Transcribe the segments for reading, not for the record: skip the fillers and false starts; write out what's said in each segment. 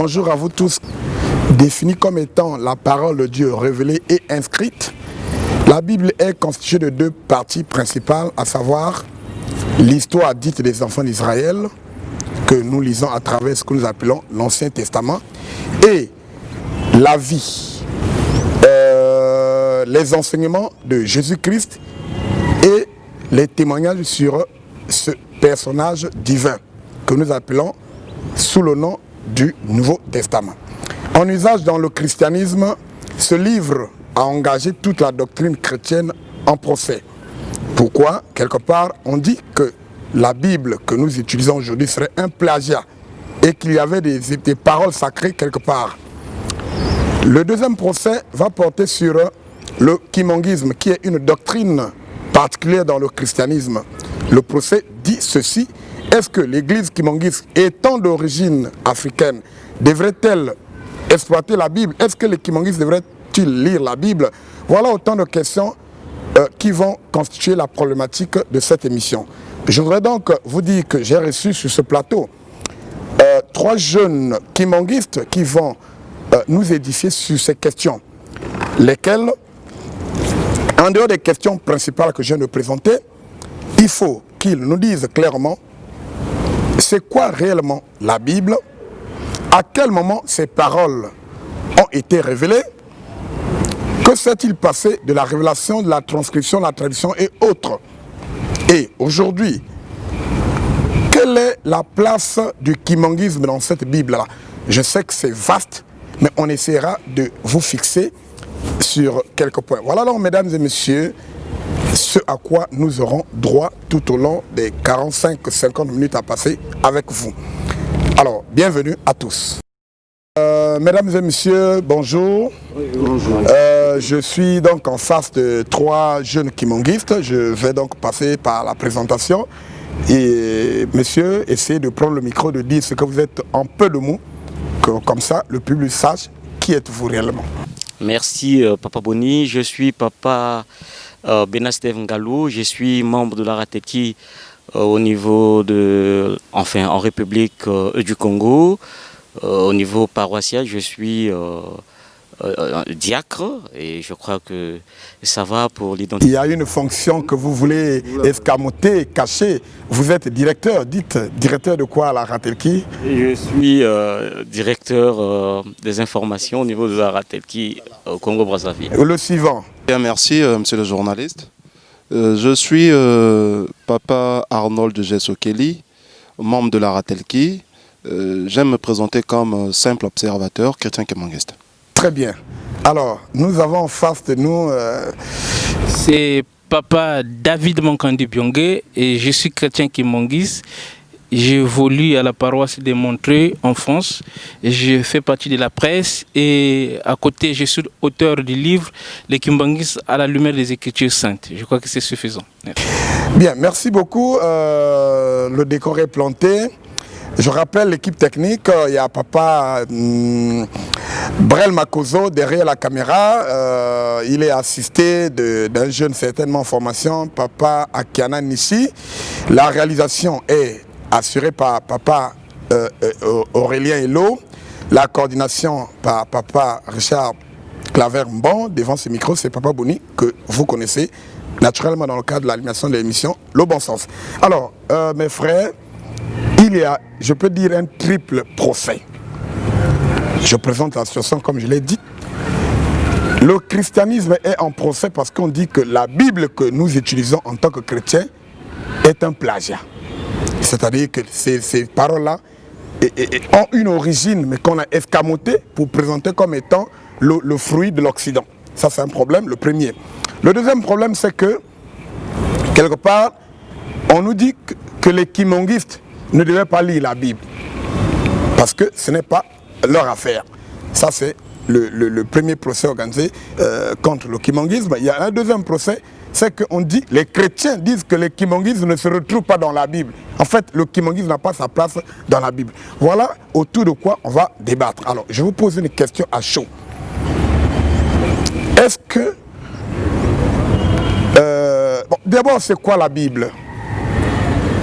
Bonjour à vous tous. Définie comme étant la parole de Dieu révélée et inscrite, la Bible est constituée de deux parties principales, à savoir l'histoire dite des enfants d'Israël, que nous lisons à travers ce que nous appelons l'Ancien Testament, et la vie, les enseignements de Jésus-Christ et les témoignages sur ce personnage divin que nous appelons sous le nom du Nouveau Testament. En usage dans le christianisme, ce livre a engagé toute la doctrine chrétienne en procès. Pourquoi? Quelque part, on dit que la Bible que nous utilisons aujourd'hui serait un plagiat et qu'il y avait des paroles sacrées quelque part. Le deuxième procès va porter sur le kimongisme, qui est une doctrine particulière dans le christianisme. Le procès dit ceci: est-ce que l'église kimongiste, étant d'origine africaine, devrait-elle exploiter la Bible? Est-ce que les kimongistes devraient-ils lire la Bible? Voilà autant de questions qui vont constituer la problématique de cette émission. Je voudrais donc vous dire que j'ai reçu sur ce plateau trois jeunes kimongistes qui vont nous édifier sur ces questions, lesquelles, en dehors des questions principales que je viens de présenter, il faut qu'ils nous disent clairement c'est quoi réellement la Bible, à quel moment ces paroles ont été révélées, que s'est-il passé de la révélation, de la transcription, de la tradition et autres. Et aujourd'hui, quelle est la place du kimongisme dans cette Bible-là? Je sais que c'est vaste, mais on essaiera de vous fixer sur quelques points. Voilà donc, mesdames et messieurs, ce à quoi nous aurons droit tout au long des 45-50 minutes à passer avec vous. Alors, bienvenue à tous. Mesdames et messieurs, bonjour. Oui, bonjour. Je suis donc en face de trois jeunes kimongistes. Je vais donc passer par la présentation. Et messieurs, essayez de prendre le micro, de dire ce que vous êtes en peu de mots, que comme ça le public sache qui êtes-vous réellement. Merci Papa Boni, je suis Papa Benastev Ngalou, je suis membre de la RATEKI au niveau de, enfin en République du Congo. Au niveau paroissial, je suis diacre et je crois que ça va pour l'identité. Il y a une fonction que vous voulez escamoter, cacher. Vous êtes directeur, dites directeur de quoi à la RATEKI? Je suis directeur des informations au niveau de la RATEKI au Congo-Brazzaville. Le suivant. Bien, merci monsieur le journaliste. Je suis Papa Arnold Jessokeli, membre de la RATEKI. J'aime me présenter comme simple observateur chrétien kimongiste. Très bien. Alors, nous avons en face de nous... C'est Papa David Monkandi Byongé et je suis chrétien kimongiste. J'évolue à la paroisse de Montreuil en France. Je fais partie de la presse et à côté, je suis auteur du livre Les Kimongistes à la lumière des Écritures saintes. Je crois que c'est suffisant. Merci. Bien, merci beaucoup. Le décor est planté. Je rappelle l'équipe technique, il y a Papa Brel Makozo derrière la caméra. Il est assisté d'un jeune certainement en formation, Papa Akiana Nishi. La réalisation est assurée par Papa Aurélien Hello. La coordination par Papa Richard Claver-Mbon. Devant ce micro, c'est Papa Boni que vous connaissez naturellement dans le cadre de l'animation de l'émission Le Bon Sens. Alors, mes frères, il y a, je peux dire, un triple procès. Je présente la situation comme je l'ai dit. Le christianisme est en procès parce qu'on dit que la Bible que nous utilisons en tant que chrétiens est un plagiat. C'est-à-dire que ces paroles-là ont une origine, mais qu'on a escamotée pour présenter comme étant le fruit de l'Occident. Ça, c'est un problème, le premier. Le deuxième problème, c'est que, quelque part, on nous dit que les kimongistes ne devaient pas lire la Bible parce que ce n'est pas leur affaire. Ça, c'est le premier procès organisé contre le kimongisme. Il y a un deuxième procès, c'est qu'on dit, les chrétiens disent que les kimongistes ne se retrouvent pas dans la Bible. En fait, le kimongisme n'a pas sa place dans la Bible. Voilà autour de quoi on va débattre. Alors, je vous pose une question à chaud. Est-ce que... bon, d'abord, c'est quoi la Bible?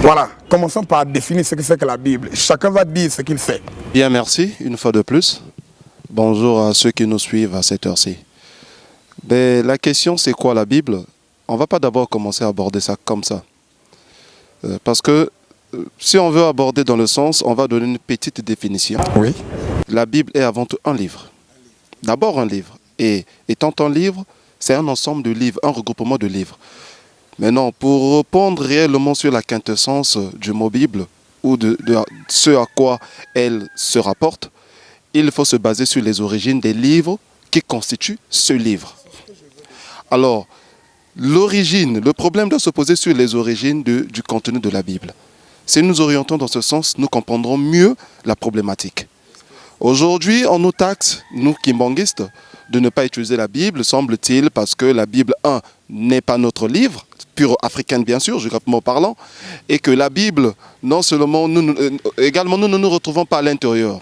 Voilà. commençons par définir ce que c'est que la Bible. Chacun va dire ce qu'il fait. Bien, merci, une fois de plus. Bonjour à ceux qui nous suivent à cette heure-ci. Ben, la question, c'est quoi la Bible? On ne va pas d'abord commencer à aborder ça comme ça. Parce que si on veut aborder dans le sens, on va donner une petite définition. Oui. La Bible est avant tout un livre. D'abord un livre. Et étant un livre, c'est un ensemble de livres, un regroupement de livres. Maintenant, pour répondre réellement sur la quintessence du mot Bible ou de ce à quoi elle se rapporte, il faut se baser sur les origines des livres qui constituent ce livre. Alors, l'origine, le problème doit se poser sur les origines du contenu de la Bible. Si nous orientons dans ce sens, nous comprendrons mieux la problématique. Aujourd'hui, on nous taxe, nous kimbanguistes, de ne pas utiliser la Bible, semble-t-il, parce que la Bible, n'est pas notre livre, pure africaine bien sûr, géographiquement parlant, et que la Bible, non seulement, également nous ne nous retrouvons pas à l'intérieur.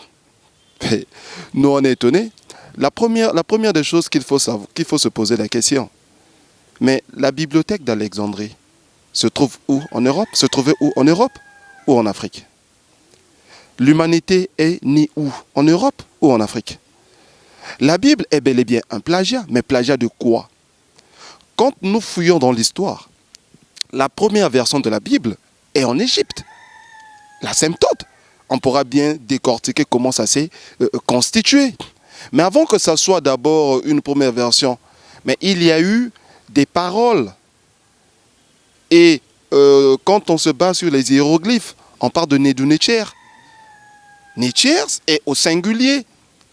Nous, on est étonnés. La première des choses qu'il faut se poser la question, mais la bibliothèque d'Alexandrie se trouve où en Europe? Se trouvait où en Europe ou en Afrique? L'humanité est née où? En Europe ou en Afrique? La Bible est bel et bien un plagiat, mais plagiat de quoi? Quand nous fouillons dans l'histoire, la première version de la Bible est en Égypte, la Symptote. On pourra bien décortiquer comment ça s'est constitué. Mais avant que ça soit d'abord une première version, mais il y a eu des paroles. Et quand on se base sur les hiéroglyphes, on parle de Nedu-Netcher. Netcher est au singulier.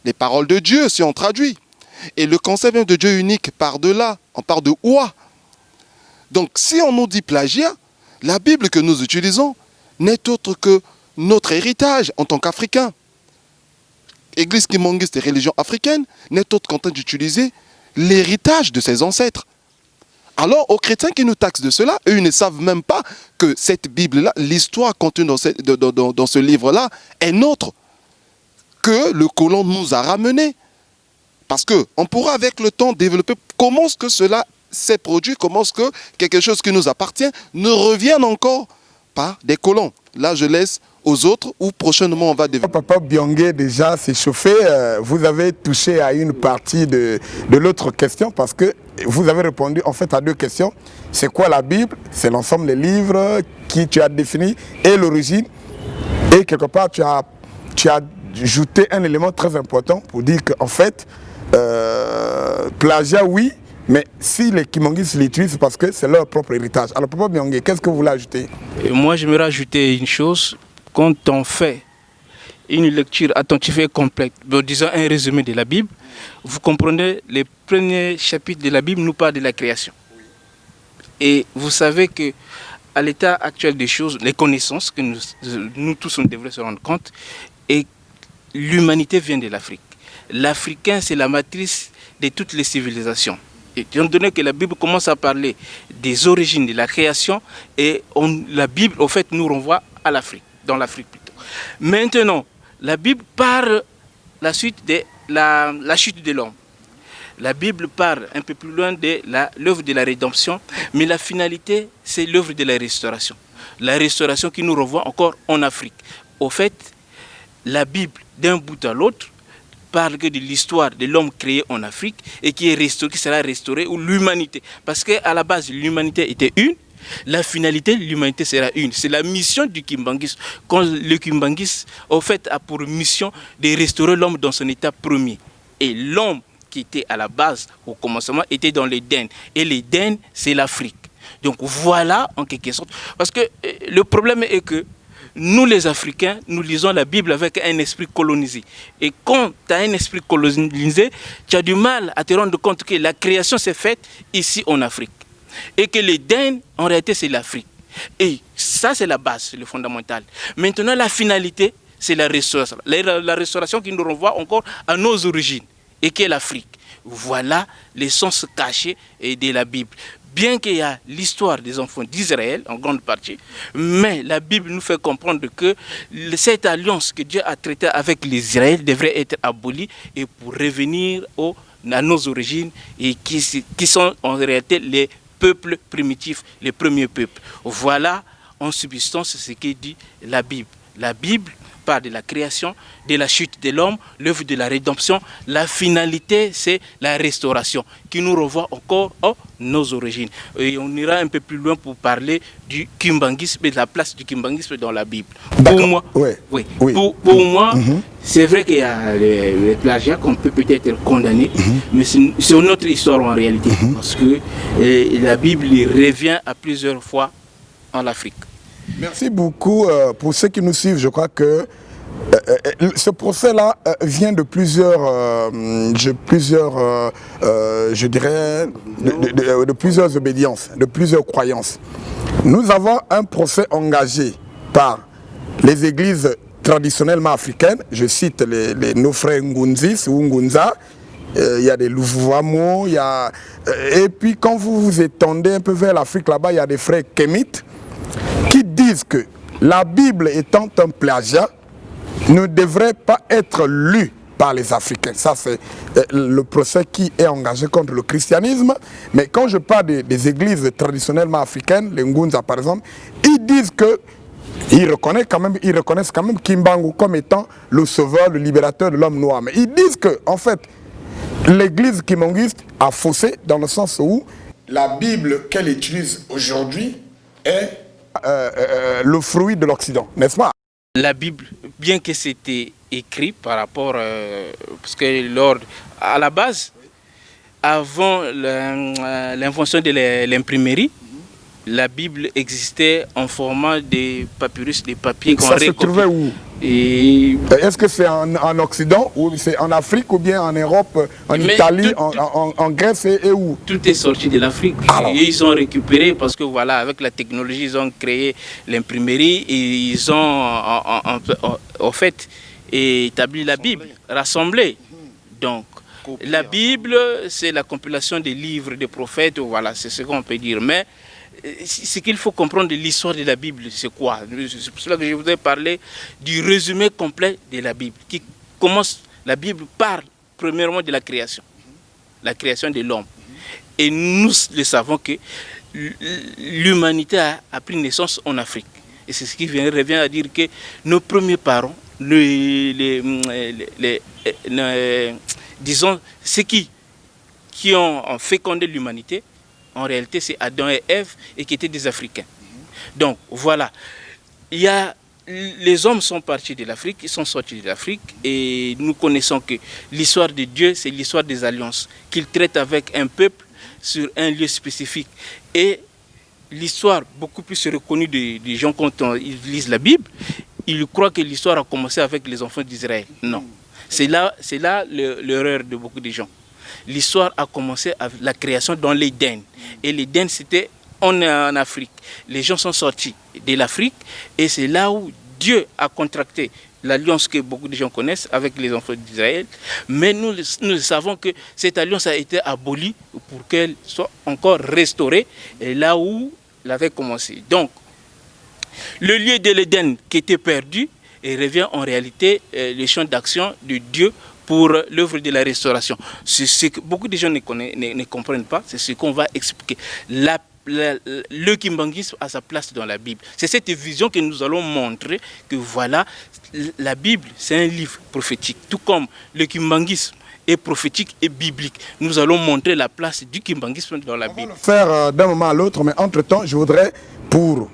Les paroles de Dieu, si on traduit. Et le concept de Dieu unique part de là. On parle de Oua. Donc, si on nous dit plagiat, la Bible que nous utilisons n'est autre que notre héritage en tant qu'Africains. Église kimbanguiste et religion africaine n'est autre qu'en train d'utiliser l'héritage de ses ancêtres. Alors, aux chrétiens qui nous taxent de cela, eux, ils ne savent même pas que cette Bible-là, l'histoire contenue dans ce livre-là, est nôtre, que le colon nous a ramené. Parce qu'on pourra avec le temps développer comment est-ce que cela s'est produit, comment est-ce que quelque chose qui nous appartient ne revienne encore par des colons. Là, je laisse aux autres ou prochainement on va développer. Papa Byongué déjà s'est chauffé. Vous avez touché à une partie de l'autre question parce que vous avez répondu en fait à deux questions. C'est quoi la Bible? C'est l'ensemble des livres qui tu as défini et l'origine. Et quelque part, tu as ajouté un élément très important pour dire qu'en fait, plagiat, oui, mais si les Kimonguis l'utilisent, c'est parce que c'est leur propre héritage. Alors, Papa Byongué, qu'est-ce que vous voulez ajouter? Moi, j'aimerais ajouter une chose. Quand on fait une lecture attentive et complète, disons un résumé de la Bible, vous comprenez, les premiers chapitres de la Bible nous parlent de la création. Et vous savez que à l'état actuel des choses, les connaissances que nous tous on devrait se rendre compte, et l'humanité vient de l'Afrique. L'Africain, c'est la matrice de toutes les civilisations. Et étant donné que la Bible commence à parler des origines de la création, et la Bible, au fait, nous renvoie à l'Afrique, dans l'Afrique plutôt. Maintenant, la Bible parle la suite de la chute de l'homme. La Bible parle un peu plus loin de l'œuvre de la rédemption, mais la finalité, c'est l'œuvre de la restauration. La restauration qui nous renvoie encore en Afrique. Au fait, la Bible, d'un bout à l'autre, parle que de l'histoire de l'homme créé en Afrique et qui sera restauré, ou l'humanité. Parce qu'à la base, l'humanité était une, la finalité, l'humanité sera une. C'est la mission du Kimbanguisme. Quand le Kimbanguisme, au fait, a pour mission de restaurer l'homme dans son état premier. Et l'homme qui était à la base, au commencement, était dans l'Éden. Et l'Éden, c'est l'Afrique. Donc voilà, en quelque sorte. Parce que le problème est que nous, les Africains, nous lisons la Bible avec un esprit colonisé. Et quand tu as un esprit colonisé, tu as du mal à te rendre compte que la création s'est faite ici en Afrique. Et que l'Éden, en réalité, c'est l'Afrique. Et ça, c'est la base, c'est le fondamental. Maintenant, la finalité, c'est la restauration. La restauration qui nous renvoie encore à nos origines, et qui est l'Afrique. Voilà l'essence cachée de la Bible. Bien qu'il y a l'histoire des enfants d'Israël, en grande partie, mais la Bible nous fait comprendre que cette alliance que Dieu a traitée avec les Israël devrait être abolie et pour revenir à nos origines, et qui sont en réalité les peuples primitifs, les premiers peuples. Voilà en substance ce que dit la Bible. La Bible parle de la création, de la chute de l'homme, l'œuvre de la rédemption. La finalité, c'est la restauration qui nous renvoie encore à nos origines. Et on ira un peu plus loin pour parler du kimbanguisme et de la place du kimbanguisme dans la Bible. Pour moi, pour moi, c'est vrai qu'il y a les plagiats qu'on peut peut-être condamner, mais c'est une autre histoire en réalité. Parce que la Bible revient à plusieurs fois en Afrique. Merci beaucoup pour ceux qui nous suivent. Je crois que ce procès-là vient de plusieurs, je dirais, de plusieurs obédiences, de plusieurs croyances. Nous avons un procès engagé par les églises traditionnellement africaines. Je cite nos frères Ngunzis ou Ngunza. Il y a des Louvouamo, et puis quand vous vous étendez un peu vers l'Afrique, là-bas, il y a des frères Kémites qui disent que la Bible étant un plagiat ne devrait pas être lue par les Africains. Ça, c'est le procès qui est engagé contre le christianisme. Mais quand je parle des églises traditionnellement africaines, les Ngunza par exemple, ils disent que ils reconnaissent quand même Kimbangu comme étant le sauveur, le libérateur de l'homme noir. Mais ils disent que, en fait, l'église kimbanguiste a faussé dans le sens où la Bible qu'elle utilise aujourd'hui est le fruit de l'Occident, n'est-ce pas? La Bible, bien que c'était écrit par rapport, parce que à la base, avant l'invention de l'imprimerie, la Bible existait en format de papyrus, des papiers qu'on récopie. Ça se trouvait où? Est-ce que c'est en Occident, ou c'est en Afrique, ou bien en Europe, en Italie, en Grèce et où? Tout est sorti de l'Afrique. Et ils ont récupéré parce que voilà, avec la technologie, ils ont créé l'imprimerie et ils ont en fait établi la Bible, rassemblée. Donc, la Bible, c'est la compilation des livres des prophètes, voilà, c'est ce qu'on peut dire. Mais ce qu'il faut comprendre de l'histoire de la Bible, c'est quoi? C'est pour cela que je voudrais parler du résumé complet de la Bible. Qui commence, la Bible parle premièrement de la création de l'homme. Et nous le savons que l'humanité a pris naissance en Afrique. Et c'est ce qui revient à dire que nos premiers parents, disons, ceux qui ont fécondé l'humanité, en réalité, c'est Adam et Ève et qui étaient des Africains. Donc, voilà. Les hommes sont partis de l'Afrique, ils sont sortis de l'Afrique et nous connaissons que l'histoire de Dieu, c'est l'histoire des alliances, qu'il traite avec un peuple sur un lieu spécifique. Et l'histoire, beaucoup plus reconnue des gens quand ils lisent la Bible, ils croient que l'histoire a commencé avec les enfants d'Israël. Non. C'est là l'erreur de beaucoup de gens. L'histoire a commencé avec la création dans l'Éden. Et l'Éden, c'était en Afrique. Les gens sont sortis de l'Afrique et c'est là où Dieu a contracté l'alliance que beaucoup de gens connaissent avec les enfants d'Israël. Mais nous savons que cette alliance a été abolie pour qu'elle soit encore restaurée et là où elle avait commencé. Donc, le lieu de l'Éden qui était perdu et revient en réalité le champ d'action de Dieu pour l'œuvre de la restauration. C'est ce que beaucoup de gens ne comprennent pas, c'est ce qu'on va expliquer. Le kimbanguisme a sa place dans la Bible. C'est cette vision que nous allons montrer que voilà, la Bible, c'est un livre prophétique. Tout comme le kimbanguisme est prophétique et biblique. Nous allons montrer la place du kimbanguisme dans la Bible. On va le faire d'un moment à l'autre, mais entre-temps, je voudrais, pour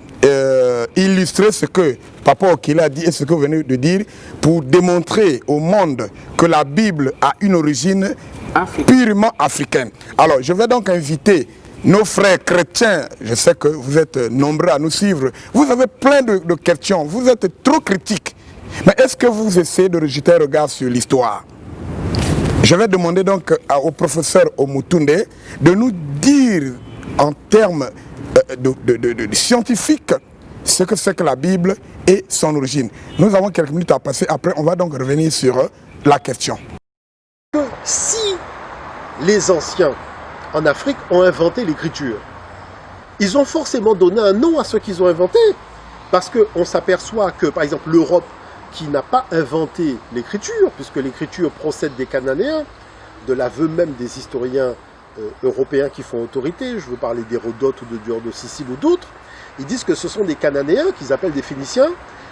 illustrer ce que Papa Okila a dit et ce que vous venez de dire, pour démontrer au monde que la Bible a une origine purement africaine. Alors, je vais donc inviter nos frères chrétiens, je sais que vous êtes nombreux à nous suivre, vous avez plein de questions, vous êtes trop critiques. Mais est-ce que vous essayez de rejeter un regard sur l'histoire? Je vais demander donc au professeur Omutunde de nous dire en termes de scientifiques ce que c'est que la Bible et son origine. Nous avons quelques minutes à passer, après on va donc revenir sur la question. Si les anciens en Afrique ont inventé l'écriture, ils ont forcément donné un nom à ce qu'ils ont inventé, parce qu'on s'aperçoit que, par exemple, l'Europe, qui n'a pas inventé l'écriture, puisque l'écriture procède des Cananéens, de l'aveu même des historiens européens qui font autorité, je veux parler d'Hérodote ou de Diodore de Sicile ou d'autres, Ils disent que ce sont des Cananéens, qu'ils appellent des Phéniciens,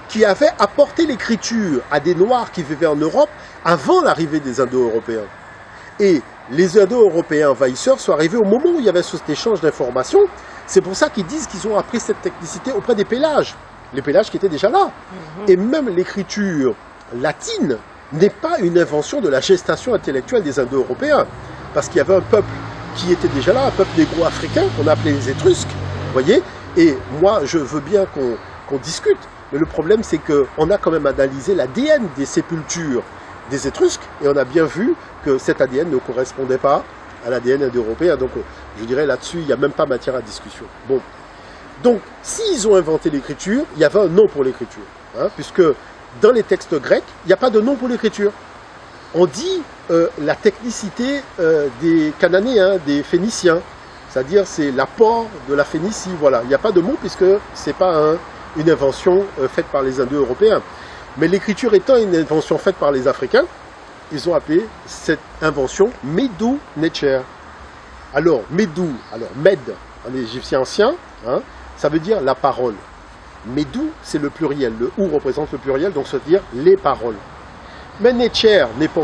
qui avaient apporté l'écriture à des Noirs qui vivaient en Europe avant l'arrivée des Indo-Européens. Et les Indo-Européens envahisseurs sont arrivés au moment où il y avait cet échange d'informations. C'est pour ça qu'ils disent qu'ils ont appris cette technicité auprès des Pélages. Les Pélages qui étaient déjà là. Et même l'écriture latine n'est pas une invention de la gestation intellectuelle des Indo-Européens. Parce qu'il y avait un peuple qui était déjà là, un peuple négro-africain, qu'on appelait les Étrusques. Vous voyez? Et moi, je veux bien qu'on discute. Mais le problème, c'est qu'on a quand même analysé l'ADN des sépultures des Étrusques, et on a bien vu que cet ADN ne correspondait pas à l'ADN indo-européen. Donc, je dirais là-dessus, il n'y a même pas matière à discussion. Bon. Donc, s'ils ont inventé l'écriture, il y avait un nom pour l'écriture. Hein, puisque dans les textes grecs, il n'y a pas de nom pour l'écriture. On dit la technicité des Cananéens, des Phéniciens. C'est-à-dire, c'est l'apport de la Phénicie. Voilà. Il n'y a pas de mot puisque ce n'est pas une invention faite par les Indo-Européens. Mais l'écriture étant une invention faite par les Africains, ils ont appelé cette invention Medou Necher. Alors, Medou, Med en égyptien ancien, hein, ça veut dire la parole. Medou, c'est le pluriel. Le ou représente le pluriel, donc ça veut dire les paroles. Mais Necher n'est pas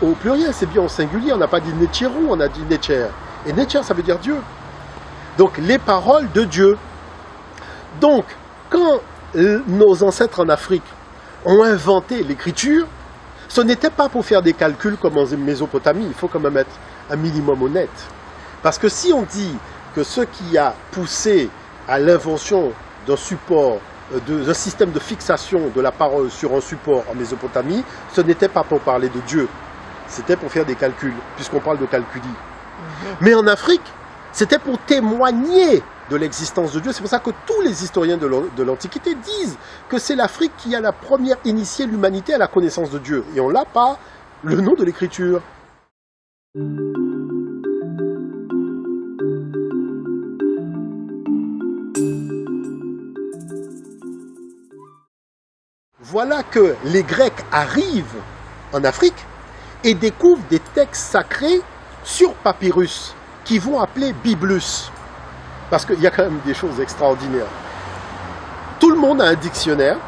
au pluriel, c'est bien au singulier. On n'a pas dit Necherou, on a dit Necher. Et Necher, ça veut dire Dieu. Donc, les paroles de Dieu. Donc, quand nos ancêtres en Afrique ont inventé l'écriture, ce n'était pas pour faire des calculs comme en Mésopotamie. Il faut quand même être un minimum honnête. Parce que si on dit que ce qui a poussé à l'invention d'un support, d'un système de fixation de la parole sur un support en Mésopotamie, ce n'était pas pour parler de Dieu. C'était pour faire des calculs, puisqu'on parle de calculi. Mais en Afrique, c'était pour témoigner de l'existence de Dieu. C'est pour ça que tous les historiens de l'Antiquité disent que c'est l'Afrique qui a la première initié l'humanité à la connaissance de Dieu. Et on l'a par le nom de l'écriture. Voilà que les Grecs arrivent en Afrique et découvrent des textes sacrés sur papyrus qu'ils vont appeler Biblus. Parce qu'il y a quand même des choses extraordinaires. Tout le monde a un dictionnaire.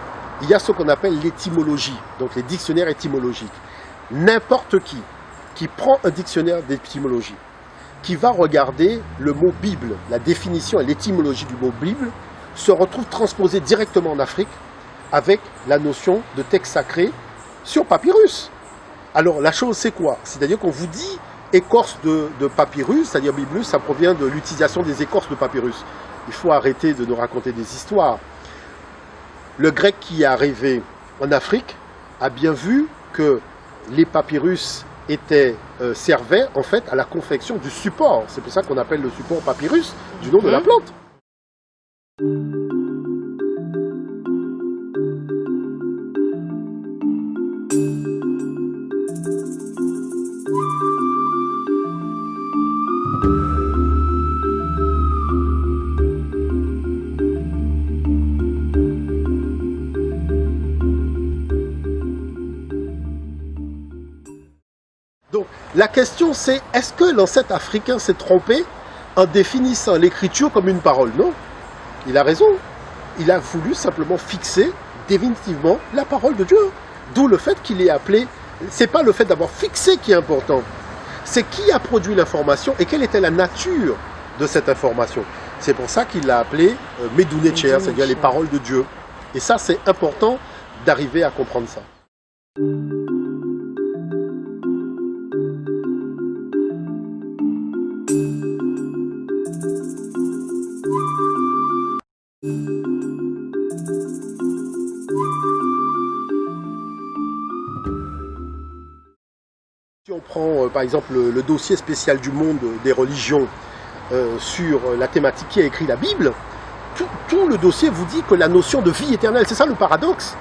Il y a ce qu'on appelle l'étymologie, donc les dictionnaires étymologiques. N'importe qui prend un dictionnaire d'étymologie, qui va regarder le mot Bible, la définition et l'étymologie du mot Bible, se retrouve transposé directement en Afrique avec la notion de texte sacré sur papyrus. Alors la chose c'est quoi? C'est-à-dire qu'on vous dit écorce de papyrus, c'est-à-dire Biblus, ça provient de l'utilisation des écorces de papyrus. Il faut arrêter de nous raconter des histoires. Le grec qui est arrivé en Afrique a bien vu que les papyrus servaient en fait à la confection du support. C'est pour ça qu'on appelle le support papyrus du nom de la plante. Donc, la question c'est, est-ce que l'ancêtre africain s'est trompé en définissant l'écriture comme une parole? Non, il a raison. Il a voulu simplement fixer définitivement la parole de Dieu. D'où le fait qu'il est appelé, c'est pas le fait d'avoir fixé qui est important, c'est qui a produit l'information et quelle était la nature de cette information. C'est pour ça qu'il l'a appelé Medou Necher, c'est-à-dire les paroles de Dieu. Et ça, c'est important d'arriver à comprendre ça. Si on prend par exemple le dossier spécial du Monde des religions sur la thématique qui a écrit la Bible, tout le dossier vous dit que la notion de vie éternelle, c'est ça le paradoxe.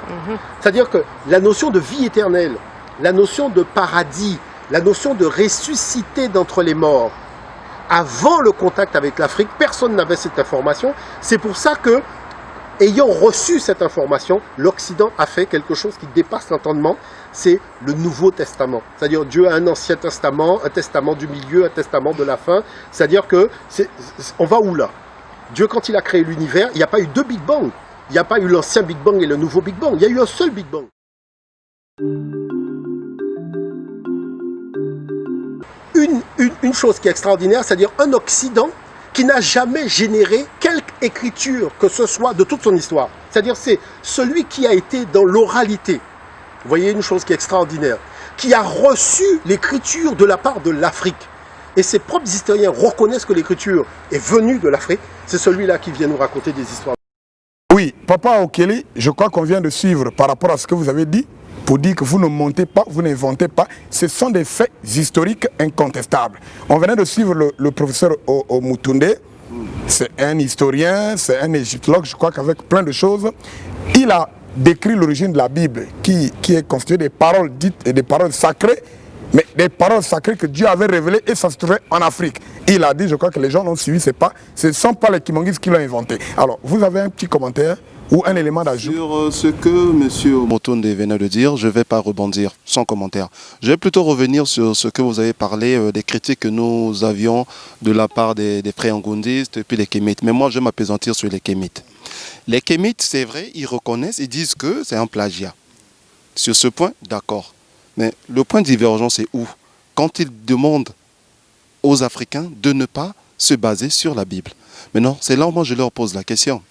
C'est-à-dire que la notion de vie éternelle, la notion de paradis, la notion de ressusciter d'entre les morts, avant le contact avec l'Afrique, personne n'avait cette information. C'est pour ça que, ayant reçu cette information, l'Occident a fait quelque chose qui dépasse l'entendement, c'est le Nouveau Testament. C'est-à-dire Dieu a un Ancien Testament, un Testament du milieu, un Testament de la fin. C'est-à-dire que, on va où là? Dieu, quand il a créé l'univers, il n'y a pas eu deux Big Bang. Il n'y a pas eu l'ancien Big Bang et le nouveau Big Bang. Il y a eu un seul Big Bang. Une chose qui est extraordinaire, c'est-à-dire un Occident qui n'a jamais généré quelque écriture que ce soit de toute son histoire. C'est-à-dire c'est celui qui a été dans l'oralité. Vous voyez une chose qui est extraordinaire, qui a reçu l'écriture de la part de l'Afrique. Et ses propres historiens reconnaissent que l'écriture est venue de l'Afrique. C'est celui-là qui vient nous raconter des histoires. Oui, Papa Okeli, je crois qu'on vient de suivre par rapport à ce que vous avez dit, pour dire que vous ne montez pas, vous n'inventez pas. Ce sont des faits historiques incontestables. On venait de suivre le professeur Omutunde. C'est un historien, c'est un égyptologue, je crois qu'avec plein de choses. Il a décrit l'origine de la Bible, qui est constituée des paroles dites et des paroles sacrées, mais des paroles sacrées que Dieu avait révélées et ça se trouvait en Afrique. Il a dit, je crois que les gens l'ont suivi, ce ne sont pas les Kimongis qui l'ont inventé. Alors, vous avez un petit commentaire ou un élément d'ajout? Sur ce que M. Motonde venait de dire, je ne vais pas rebondir sans commentaire. Je vais plutôt revenir sur ce que vous avez parlé des critiques que nous avions de la part des frères ngondistes et puis les Kémites. Mais moi, je vais m'appesantir sur les Kémites. Les Kémites, c'est vrai, ils reconnaissent, ils disent que c'est un plagiat. Sur ce point, d'accord. Mais le point de divergence est où? Quand ils demandent aux Africains de ne pas se baser sur la Bible. Maintenant, c'est là où moi je leur pose la question.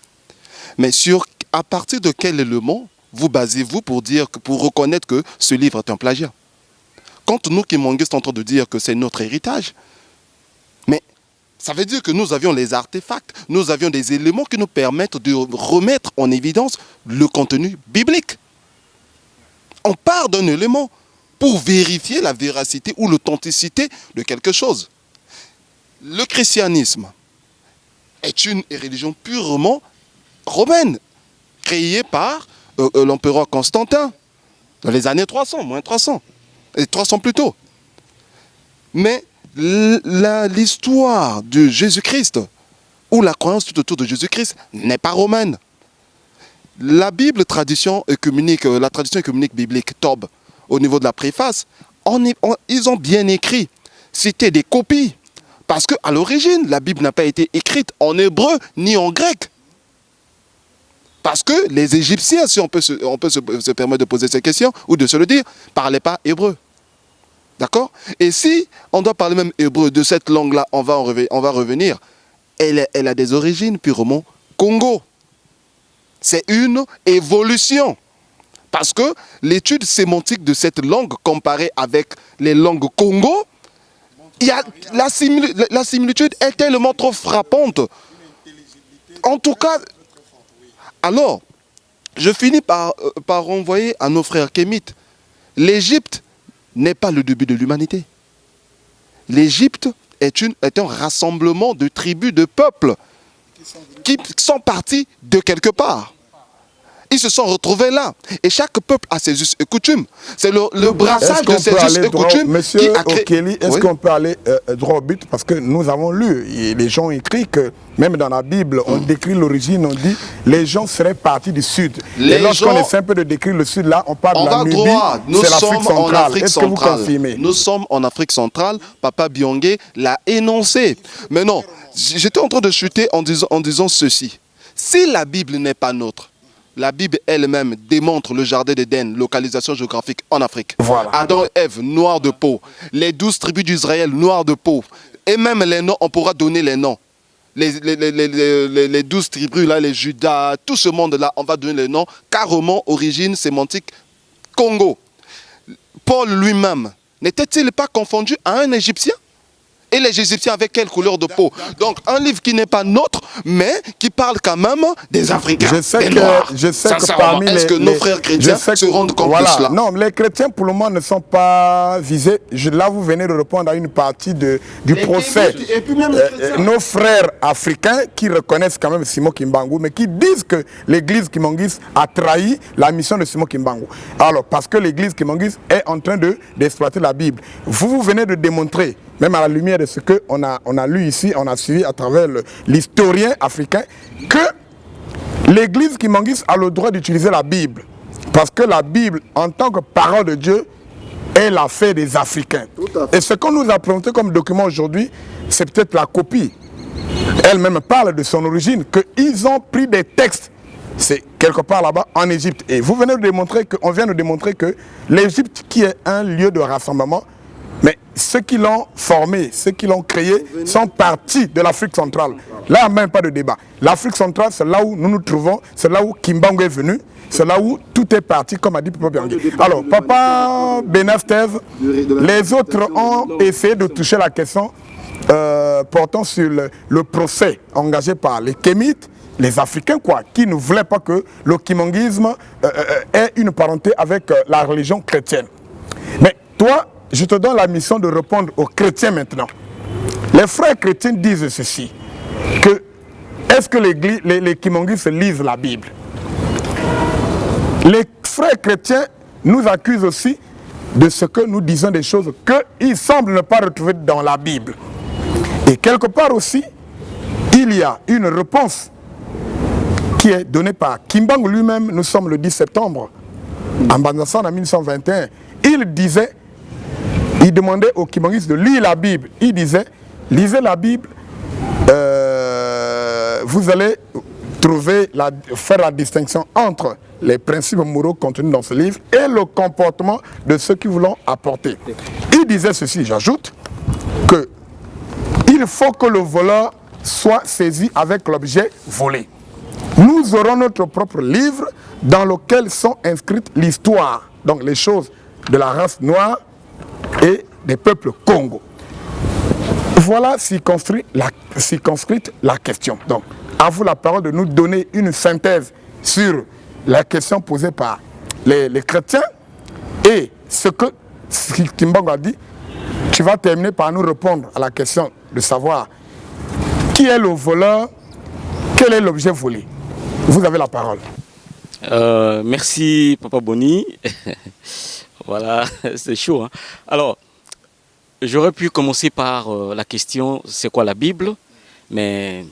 Mais à partir de quel élément vous basez-vous pour reconnaître que ce livre est un plagiat? Quand nous, Kimongis, sommes en train de dire que c'est notre héritage, mais ça veut dire que nous avions les artefacts, nous avions des éléments qui nous permettent de remettre en évidence le contenu biblique. On part d'un élément pour vérifier la véracité ou l'authenticité de quelque chose. Le christianisme est une religion purement romaine, créée par l'empereur Constantin, dans les années 300, moins 300, et 300 plus tôt. Mais l'histoire de Jésus-Christ, ou la croyance tout autour de Jésus-Christ, n'est pas romaine. La Bible, tradition œcuménique, la tradition œcuménique biblique, Tob, au niveau de la préface, ils ont bien écrit, c'était des copies. Parce qu'à l'origine, la Bible n'a pas été écrite en hébreu ni en grec. Parce que les Égyptiens, si on peut se permettre de poser ces questions, ou de se le dire, ne parlaient pas hébreu. D'accord? Et si on doit parler même hébreu de cette langue-là, on va revenir. Elle a des origines purement Congo. C'est une évolution. Parce que l'étude sémantique de cette langue comparée avec les langues Congo, la similitude est tellement trop frappante. En tout cas, alors, je finis par renvoyer à nos frères kémites. L'Égypte n'est pas le début de l'humanité. L'Égypte est un rassemblement de tribus, de peuples qui sont partis de quelque part. Ils se sont retrouvés là. Et chaque peuple a ses us et coutumes. C'est le brassage de ces us et coutumes Monsieur qui a créé... Okeli, est-ce qu'on peut aller droit au but? Parce que nous avons lu, et les gens ont écrit que, même dans la Bible, on décrit l'origine, on dit les gens seraient partis du sud. Et lorsqu'on essaie un peu de décrire le sud, là, on parle de la Nubie, c'est l'Afrique centrale. Est-ce que vous confirmez? Nous sommes en Afrique centrale. Papa Biongé l'a énoncé. Mais non, j'étais en train de chuter en disant ceci. Si la Bible n'est pas nôtre, la Bible elle-même démontre le jardin d'Éden, localisation géographique en Afrique. Voilà. Adam et Ève, noirs de peau. Les 12 tribus d'Israël, noirs de peau. Et même les noms, on pourra donner les noms. Les 12 tribus, là, les Judas, tout ce monde-là, on va donner les noms. Carrément, origine sémantique, Congo. Paul lui-même, n'était-il pas confondu à un Égyptien? Et les Égyptiens avec quelle couleur de peau? Donc un livre qui n'est pas nôtre, mais qui parle quand même des Africains, des Noirs. Je sais que parmi est-ce que nos frères chrétiens se rendent compte de cela? Non, les chrétiens pour le moment ne sont pas visés. Là, vous venez de répondre à une partie du procès. Et puis même nos frères africains qui reconnaissent quand même Simon Kimbangu, mais qui disent que l'église Kimongis a trahi la mission de Simon Kimbangu. Alors, parce que l'église Kimongis est en train d'exploiter la Bible. Vous venez de démontrer, même à la lumière de ce qu'on a lu ici, on a suivi à travers l'historien africain, que l'église Kimongis a le droit d'utiliser la Bible. Parce que la Bible, en tant que parole de Dieu, est l'affaire des Africains. Et ce qu'on nous a présenté comme document aujourd'hui, c'est peut-être la copie. elle-même parle de son origine, qu'ils ont pris des textes, c'est quelque part là-bas en Égypte. Et vous venez de démontrer on vient de démontrer que l'Égypte, qui est un lieu de rassemblement, mais ceux qui l'ont formé, ceux qui l'ont créé, sont partis de l'Afrique centrale. Là, même pas de débat. L'Afrique centrale, c'est là où nous nous trouvons, c'est là où Kimbangu est venu, c'est là où tout est parti, comme a dit Papa Biangé. Alors, Papa Benastev, les autres ont essayé de toucher la question portant sur le procès engagé par les Kémites, les Africains, quoi, qui ne voulaient pas que le kimanguisme ait une parenté avec la religion chrétienne. Mais toi, je te donne la mission de répondre aux chrétiens maintenant. Les frères chrétiens disent ceci, que est-ce que les kimanguistes lisent la Bible? Les frères chrétiens nous accusent aussi de ce que nous disons des choses qu'ils semblent ne pas retrouver dans la Bible. Et quelque part aussi, il y a une réponse qui est donnée par Kimbangu lui-même. Nous sommes le 10 septembre, en Banzassan en 1921. Il demandait aux Kimanguistes de lire la Bible. Il disait, lisez la Bible, vous allez faire la distinction entre les principes moraux contenus dans ce livre et le comportement de ceux qui voulons apporter. Il disait ceci, j'ajoute, que il faut que le voleur soit saisi avec l'objet volé. Nous aurons notre propre livre dans lequel sont inscrites l'histoire, donc les choses de la race noire et des peuples Congo. Voilà circonscrite la question. Donc, à vous la parole de nous donner une synthèse sur la question posée par les chrétiens et ce que Kimbangu a dit. Tu vas terminer par nous répondre à la question de savoir qui est le voleur, quel est l'objet volé. Vous avez la parole. Merci Papa Boni. Voilà, c'est chaud. Hein? Alors, j'aurais pu commencer par la question c'est quoi la Bible, mais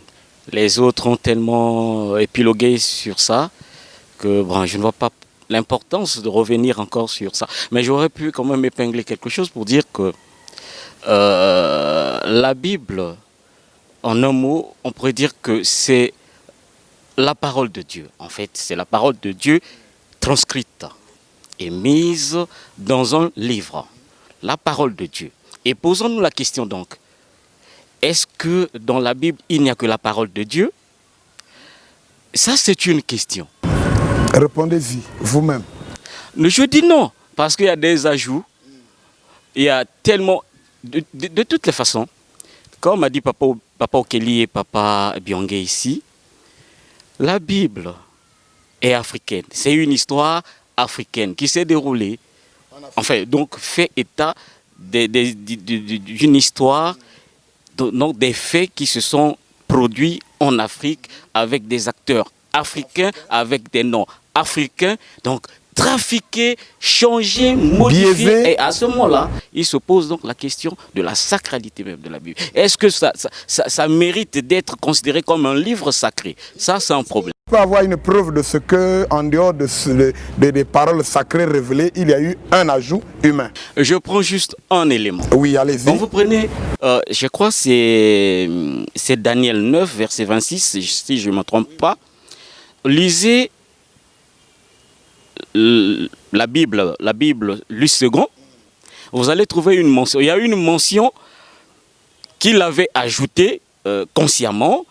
les autres ont tellement épilogué sur ça que bon, je ne vois pas l'importance de revenir encore sur ça. Mais j'aurais pu quand même épingler quelque chose pour dire que la Bible, en un mot, on pourrait dire que c'est la parole de Dieu. En fait, c'est la parole de Dieu transcrite et mise dans un livre. La parole de Dieu. Et posons-nous la question donc, est-ce que dans la Bible, il n'y a que la parole de Dieu? Ça, c'est une question. Répondez-y, vous-même. Je dis non, parce qu'il y a des ajouts. Il y a tellement... De toutes les façons, comme a dit Papa Okeli et Papa Biangé ici, la Bible est africaine. C'est une histoire africaine qui s'est déroulée, enfin, donc fait état d'une histoire, donc des faits qui se sont produits en Afrique avec des acteurs africains, avec des noms africains, donc trafiqués, changés, modifiés. Et à ce moment-là, il se pose donc la question de la sacralité même de la Bible. Est-ce que ça mérite d'être considéré comme un livre sacré? Ça, c'est un problème. On peut avoir une preuve de ce que, en dehors des paroles sacrées révélées, il y a eu un ajout humain. Je prends juste un élément. Oui, allez-y. Donc vous prenez, je crois c'est Daniel 9, verset 26, si je ne me trompe pas. Lisez la Bible Luc II, vous allez trouver une mention. Il y a une mention qu'il avait ajoutée consciemment,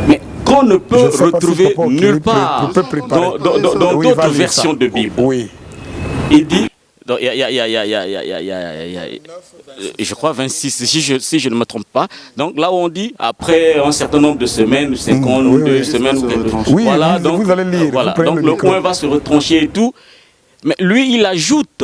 mais qu'on ne peut retrouver nulle part dans d'autres versions de Bible. Oui. Il dit, je crois 26, si je ne me trompe pas. Donc là où on dit, après un certain nombre de semaines, 52 semaines, oui, voilà, donc, vous allez lire. Voilà, donc le point va se retrancher et tout. Mais lui, il ajoute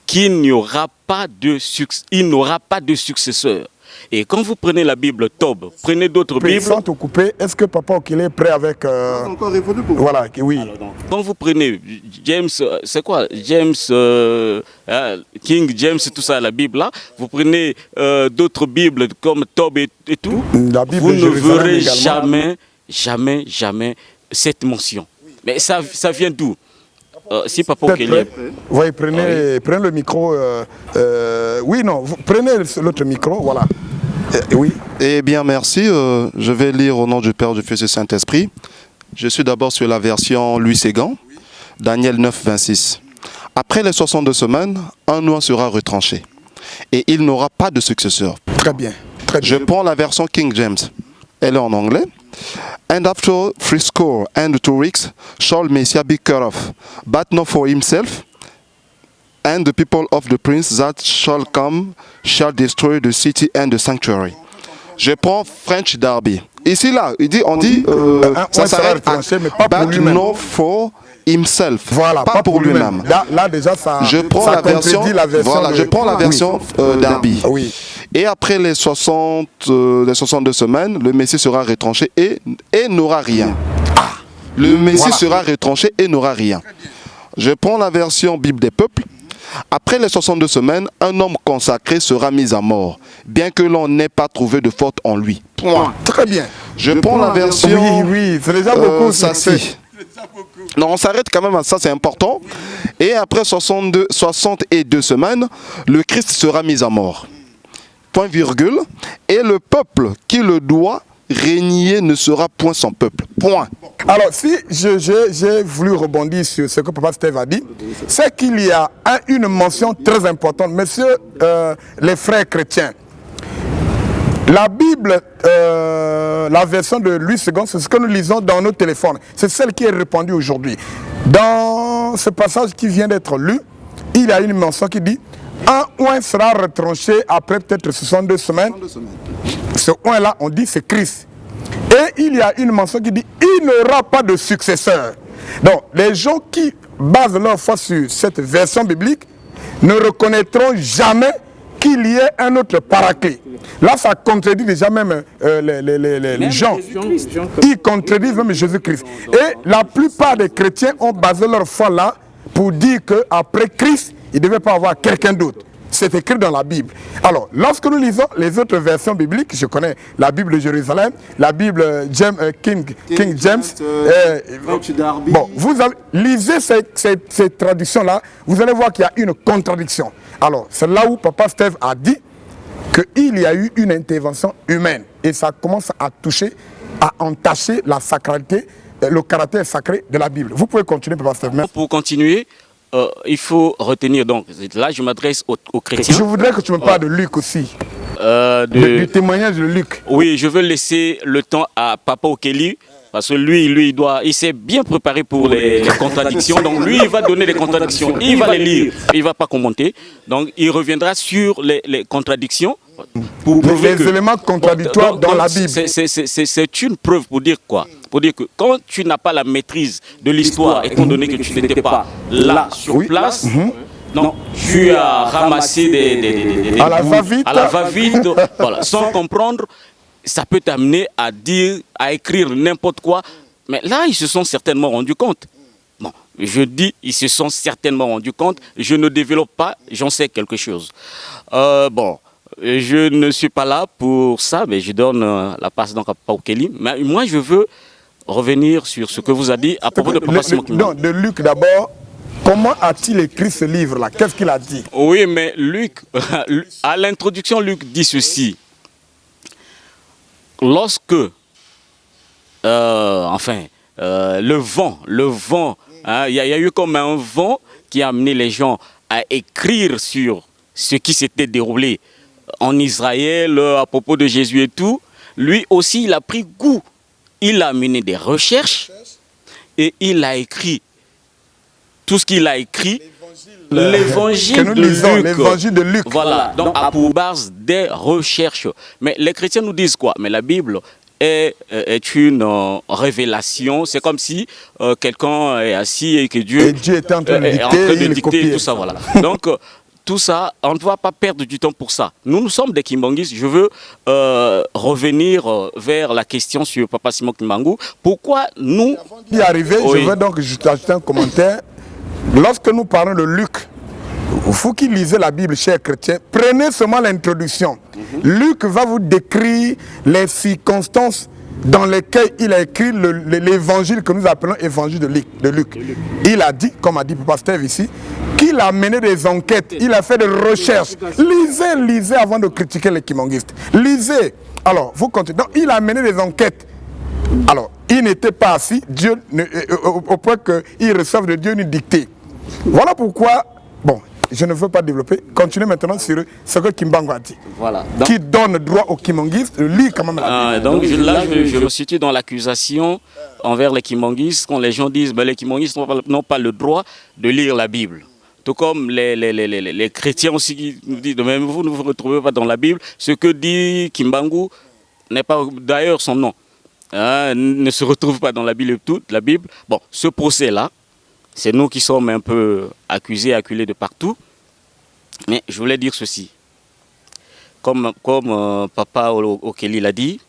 qu'il n'y aura pas de successeur. Et quand vous prenez la Bible Tob, prenez d'autres Bibles... Sans te couper, est-ce que Papa Okeli est prêt avec... Voilà, oui. Alors, donc, quand vous prenez James, c'est quoi James, King James, tout ça, la Bible là, vous prenez d'autres Bibles comme Tob et tout, la Bible vous ne verrez également. jamais cette mention. Mais ça vient d'où? Si Papa Okeli est prêt. Oui, prenez le micro. Oui, non, prenez l'autre micro, voilà. Oui. Eh bien, merci. Je vais lire au nom du Père, du Fils et du Saint-Esprit. Je suis d'abord sur la version Louis Ségan, Daniel 9, 26. Après les 62 semaines, un roi sera retranché et il n'aura pas de successeur. Très bien. Très bien. Je prends la version King James. Elle est en anglais. And after 62 weeks shall Messiah be cut off, but not for himself. And the people of the prince that shall come shall destroy the city and the sanctuary. Je prends French Darby. Ici, là, on dit, ça s'arrête à mais pas pour but lui-même. not for himself. Voilà, pas pour lui-même. Là, déjà, ça. Je prends ça la version, voilà, je prends la version Darby. Oui. Et après les 62 semaines, le Messie sera retranché et n'aura rien. Le Messie sera retranché et n'aura rien. Je prends la version Bible des peuples. Après les 62 semaines, un homme consacré sera mis à mort, bien que l'on n'ait pas trouvé de faute en lui. Point. Très bien. Je prends la version... Oui, c'est déjà beaucoup. ça si. Non, on s'arrête quand même à ça, c'est important. Et après 62 semaines, le Christ sera mis à mort. Point virgule. Et le peuple qui le doit régner ne sera point son peuple. Point. Alors, si j'ai voulu rebondir sur ce que Papa Steve a dit, c'est qu'il y a une mention très importante. Messieurs les frères chrétiens, la Bible, la version de Louis II, c'est ce que nous lisons dans nos téléphones. C'est celle qui est répandue aujourd'hui. Dans ce passage qui vient d'être lu, il y a une mention qui dit « Un oint sera retranché après peut-être 62 semaines. » Ce oint-là, on dit c'est Christ. Et il y a une mention qui dit « Il n'aura pas de successeur ». Donc, les gens qui basent leur foi sur cette version biblique ne reconnaîtront jamais qu'il y ait un autre paraclet. Là, ça contredit déjà même les gens. Ils contredisent même Jésus-Christ. Et la plupart des chrétiens ont basé leur foi là pour dire qu'après Christ, il ne devait pas avoir quelqu'un d'autre. C'est écrit dans la Bible. Alors, lorsque nous lisons les autres versions bibliques, je connais la Bible de Jérusalem, la Bible King James, bon, lisez ces traductions-là, vous allez voir qu'il y a une contradiction. Alors, c'est là où Papa Steve a dit qu'il y a eu une intervention humaine. Et ça commence à toucher, à entacher la sacralité, le caractère sacré de la Bible. Vous pouvez continuer, Papa Steve. Merci. Pour continuer, il faut retenir, donc là je m'adresse aux chrétiens. Je voudrais que tu me parles de Luc aussi. Du témoignage de Luc. Oui, je veux laisser le temps à Papa Okeli, parce que lui il s'est bien préparé pour les contradictions. Donc lui, il va donner les contradictions, il va les lire, il ne va pas commenter. Donc il reviendra sur les contradictions. Pour prouver les éléments contradictoires dans la Bible. C'est une preuve pour dire quoi? Pour dire que quand tu n'as pas la maîtrise de l'histoire, étant donné que tu n'étais pas là sur place, non, tu as ramassé des à la va-vite, voilà, sans comprendre, ça peut t'amener à dire, à écrire n'importe quoi. Mais là, ils se sont certainement rendus compte. Bon, je dis, ils se sont certainement rendus compte. Je ne développe pas, j'en sais quelque chose. Bon. Je ne suis pas là pour ça, mais je donne la passe donc à Papa Okeli. Mais moi, je veux revenir sur ce que vous avez dit à propos de Papa Simon Kimbangu. Non, de Luc d'abord. Comment a-t-il écrit ce livre-là? Qu'est-ce qu'il a dit? Oui, mais Luc, à l'introduction, Luc dit ceci. Lorsque, le vent, il y a eu comme un vent qui a amené les gens à écrire sur ce qui s'était déroulé en Israël, à propos de Jésus et tout, lui aussi, il a pris goût. Il a mené des recherches et il a écrit tout ce qu'il a écrit, l'évangile de Luc. Voilà, donc à pour base des recherches. Mais les chrétiens nous disent quoi? Mais la Bible est une révélation. C'est comme si quelqu'un est assis et que Dieu est en train de dicter tout ça. Voilà. Donc, tout ça, on ne doit pas perdre du temps pour ça. Nous sommes des Kimbanguistes. Je veux revenir vers la question sur Papa Simon Kimbangu. Pourquoi nous... Avant d'y arriver, je veux donc juste ajouter un commentaire. Lorsque nous parlons de Luc, vous qui lisez la Bible, chers chrétiens, prenez seulement l'introduction. Luc va vous décrire les circonstances dans lesquelles il a écrit l'évangile que nous appelons évangile de Luc. Il a dit, comme a dit Papa Steve ici, qu'il a mené des enquêtes, il a fait des recherches. Lisez avant de critiquer les Kimbanguistes. Lisez. Alors, vous continuez. Donc, il a mené des enquêtes. Alors, il n'était pas assis au point qu'il reçoive de Dieu une dictée. Voilà pourquoi, bon, je ne veux pas développer. Continuez maintenant sur ce que Kimbangu a dit. Voilà. Donc, qui donne droit aux Kimonguistes de lire quand même la Bible. donc je me situe dans l'accusation envers les Kimonguistes quand les gens disent que les Kimonguistes n'ont pas le droit de lire la Bible. Tout comme les chrétiens aussi qui nous disent, même vous ne vous retrouvez pas dans la Bible. Ce que dit Kimbangu n'est pas d'ailleurs son nom. Ne se retrouve pas dans la Bible toute la Bible. Bon, ce procès-là, c'est nous qui sommes un peu accusés, acculés de partout. Mais je voulais dire ceci. Comme Papa Okeli l'a dit,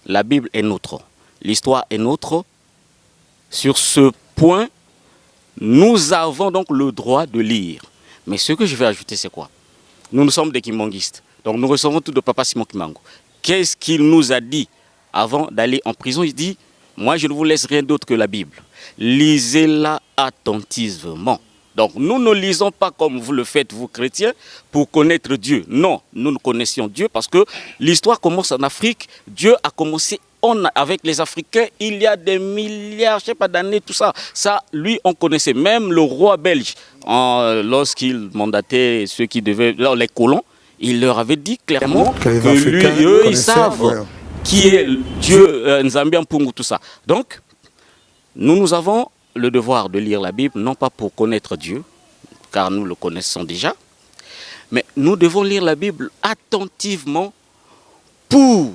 la Bible est nôtre. L'histoire est nôtre. Sur ce point, nous avons donc le droit de lire. Mais ce que je vais ajouter, c'est quoi? Nous sommes des Kimonguistes. Donc nous recevons tout de Papa Simon Kimbangu. Qu'est-ce qu'il nous a dit avant d'aller en prison? Il dit, moi je ne vous laisse rien d'autre que la Bible. Lisez-la attentivement. Donc nous ne lisons pas comme vous le faites, vous chrétiens, pour connaître Dieu. Non, nous connaissions Dieu parce que l'histoire commence en Afrique. Dieu a commencé avec les Africains il y a des milliards, je ne sais pas d'années, tout ça. Ça, lui, on connaissait. Même le roi belge, lorsqu'il mandatait ceux qui devaient, les colons, il leur avait dit clairement que lui, eux, ils savent qui est Dieu, Nzambian Pungu, tout ça. Donc, nous avons le devoir de lire la Bible, non pas pour connaître Dieu, car nous le connaissons déjà, mais nous devons lire la Bible attentivement pour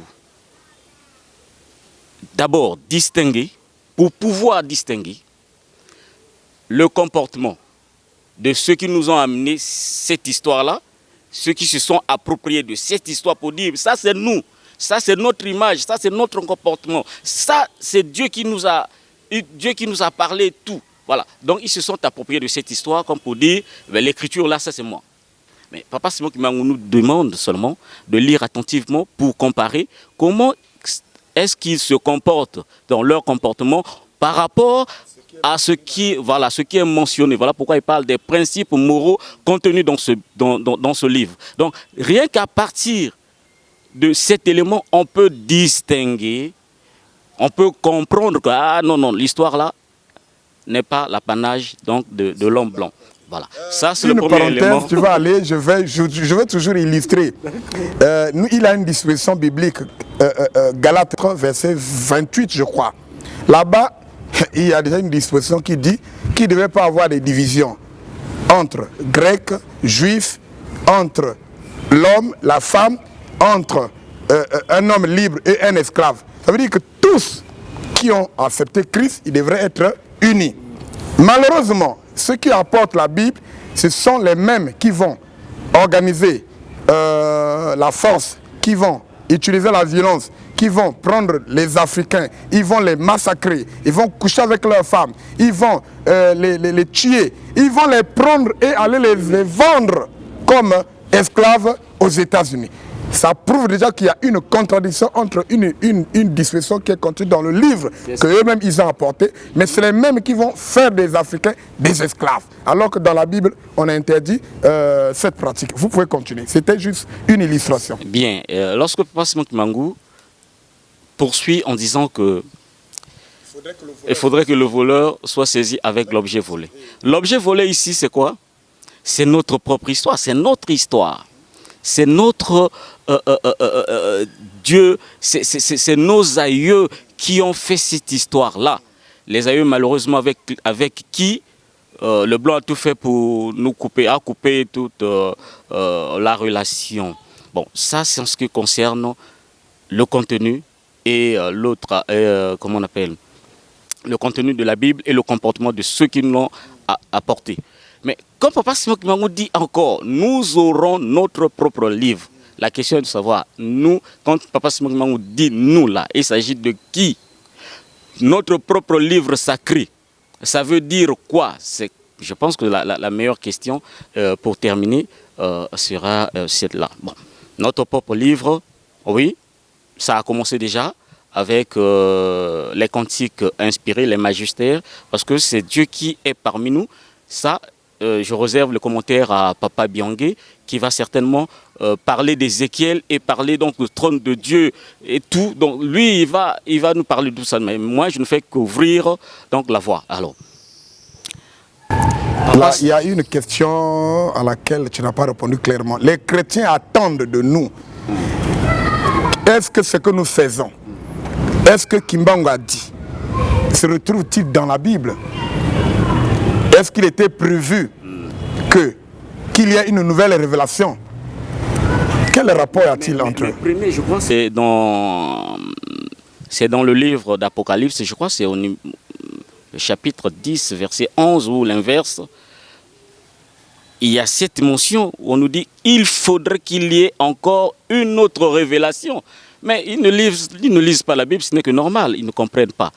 d'abord distinguer, pour pouvoir distinguer le comportement de ceux qui nous ont amené cette histoire-là, ceux qui se sont appropriés de cette histoire pour dire ça c'est nous, ça c'est notre image, ça c'est notre comportement, ça c'est Dieu qui nous a parlé tout. Voilà. Donc ils se sont appropriés de cette histoire comme pour dire l'écriture là, ça c'est moi. Mais Papa Simon Kimbangu nous demande seulement de lire attentivement pour comparer comment est-ce qu'ils se comportent dans leur comportement par rapport à ce qui est mentionné. Voilà pourquoi il parle des principes moraux contenus dans ce livre. Donc rien qu'à partir de cet élément, on peut distinguer, on peut comprendre que l'histoire là n'est pas l'apanage donc de l'homme blanc. Voilà. Ça c'est le premier élément. Tu vas aller, je vais toujours illustrer. Il a une disposition biblique, Galates 3, verset 28, je crois. Là-bas, il y a déjà une disposition qui dit qu'il ne devait pas avoir de division entre Grecs, Juifs, entre l'homme, la femme, entre un homme libre et un esclave. Ça veut dire que tous qui ont accepté Christ, ils devraient être unis. Malheureusement, ceux qui apportent la Bible, ce sont les mêmes qui vont organiser la force, qui vont utiliser la violence, qui vont prendre les Africains, ils vont les massacrer, ils vont coucher avec leurs femmes, ils vont les tuer, ils vont les prendre et aller les vendre comme esclaves aux États-Unis. Ça prouve déjà qu'il y a une contradiction entre une disposition qui est contenue dans le livre qu'eux-mêmes ils ont apporté, mais c'est les mêmes qui vont faire des Africains des esclaves. Alors que dans la Bible, on a interdit cette pratique. Vous pouvez continuer. C'était juste une illustration. Bien. Lorsque Papa Simon Kimbangu poursuit en disant que il faudrait que le voleur soit saisi avec l'objet volé. L'objet volé ici, c'est quoi? C'est notre propre histoire, c'est notre histoire. C'est notre Dieu, c'est nos aïeux qui ont fait cette histoire-là. Les aïeux, malheureusement, avec qui le blanc a tout fait pour nous couper, a coupé toute la relation. Bon, ça, c'est en ce qui concerne le contenu et l'autre, comment on appelle, le contenu de la Bible et le comportement de ceux qui l'ont apporté. Mais comme Papa Simon Kimbangu dit encore, nous aurons notre propre livre. La question est de savoir, nous, quand Papa Simon Kimbangu dit nous là, il s'agit de qui? Notre propre livre sacré, ça veut dire quoi? Je pense que la meilleure question pour terminer sera celle-là. Bon, notre propre livre, oui, ça a commencé déjà avec les cantiques inspirés, les magistères, parce que c'est Dieu qui est parmi nous. Ça, je réserve le commentaire à Papa Biangué qui va certainement parler d'Ézéchiel et parler donc du trône de Dieu et tout. Donc lui, il va nous parler de tout ça. Mais moi, je ne fais qu'ouvrir donc la voie. Alors. Là, il y a une question à laquelle tu n'as pas répondu clairement. Les chrétiens attendent de nous. Est-ce que ce que nous faisons, est-ce que Kimbangu a dit, se retrouve-t-il dans la Bible? Est-ce qu'il était prévu qu'il y ait une nouvelle révélation? Quel rapport y a-t-il entre eux? Le premier, je crois, c'est dans le livre d'Apocalypse, je crois, c'est au chapitre 10, verset 11, ou l'inverse. Il y a cette mention où on nous dit il faudrait qu'il y ait encore une autre révélation. Mais ils ne lisent pas la Bible, ce n'est que normal, ils ne comprennent pas.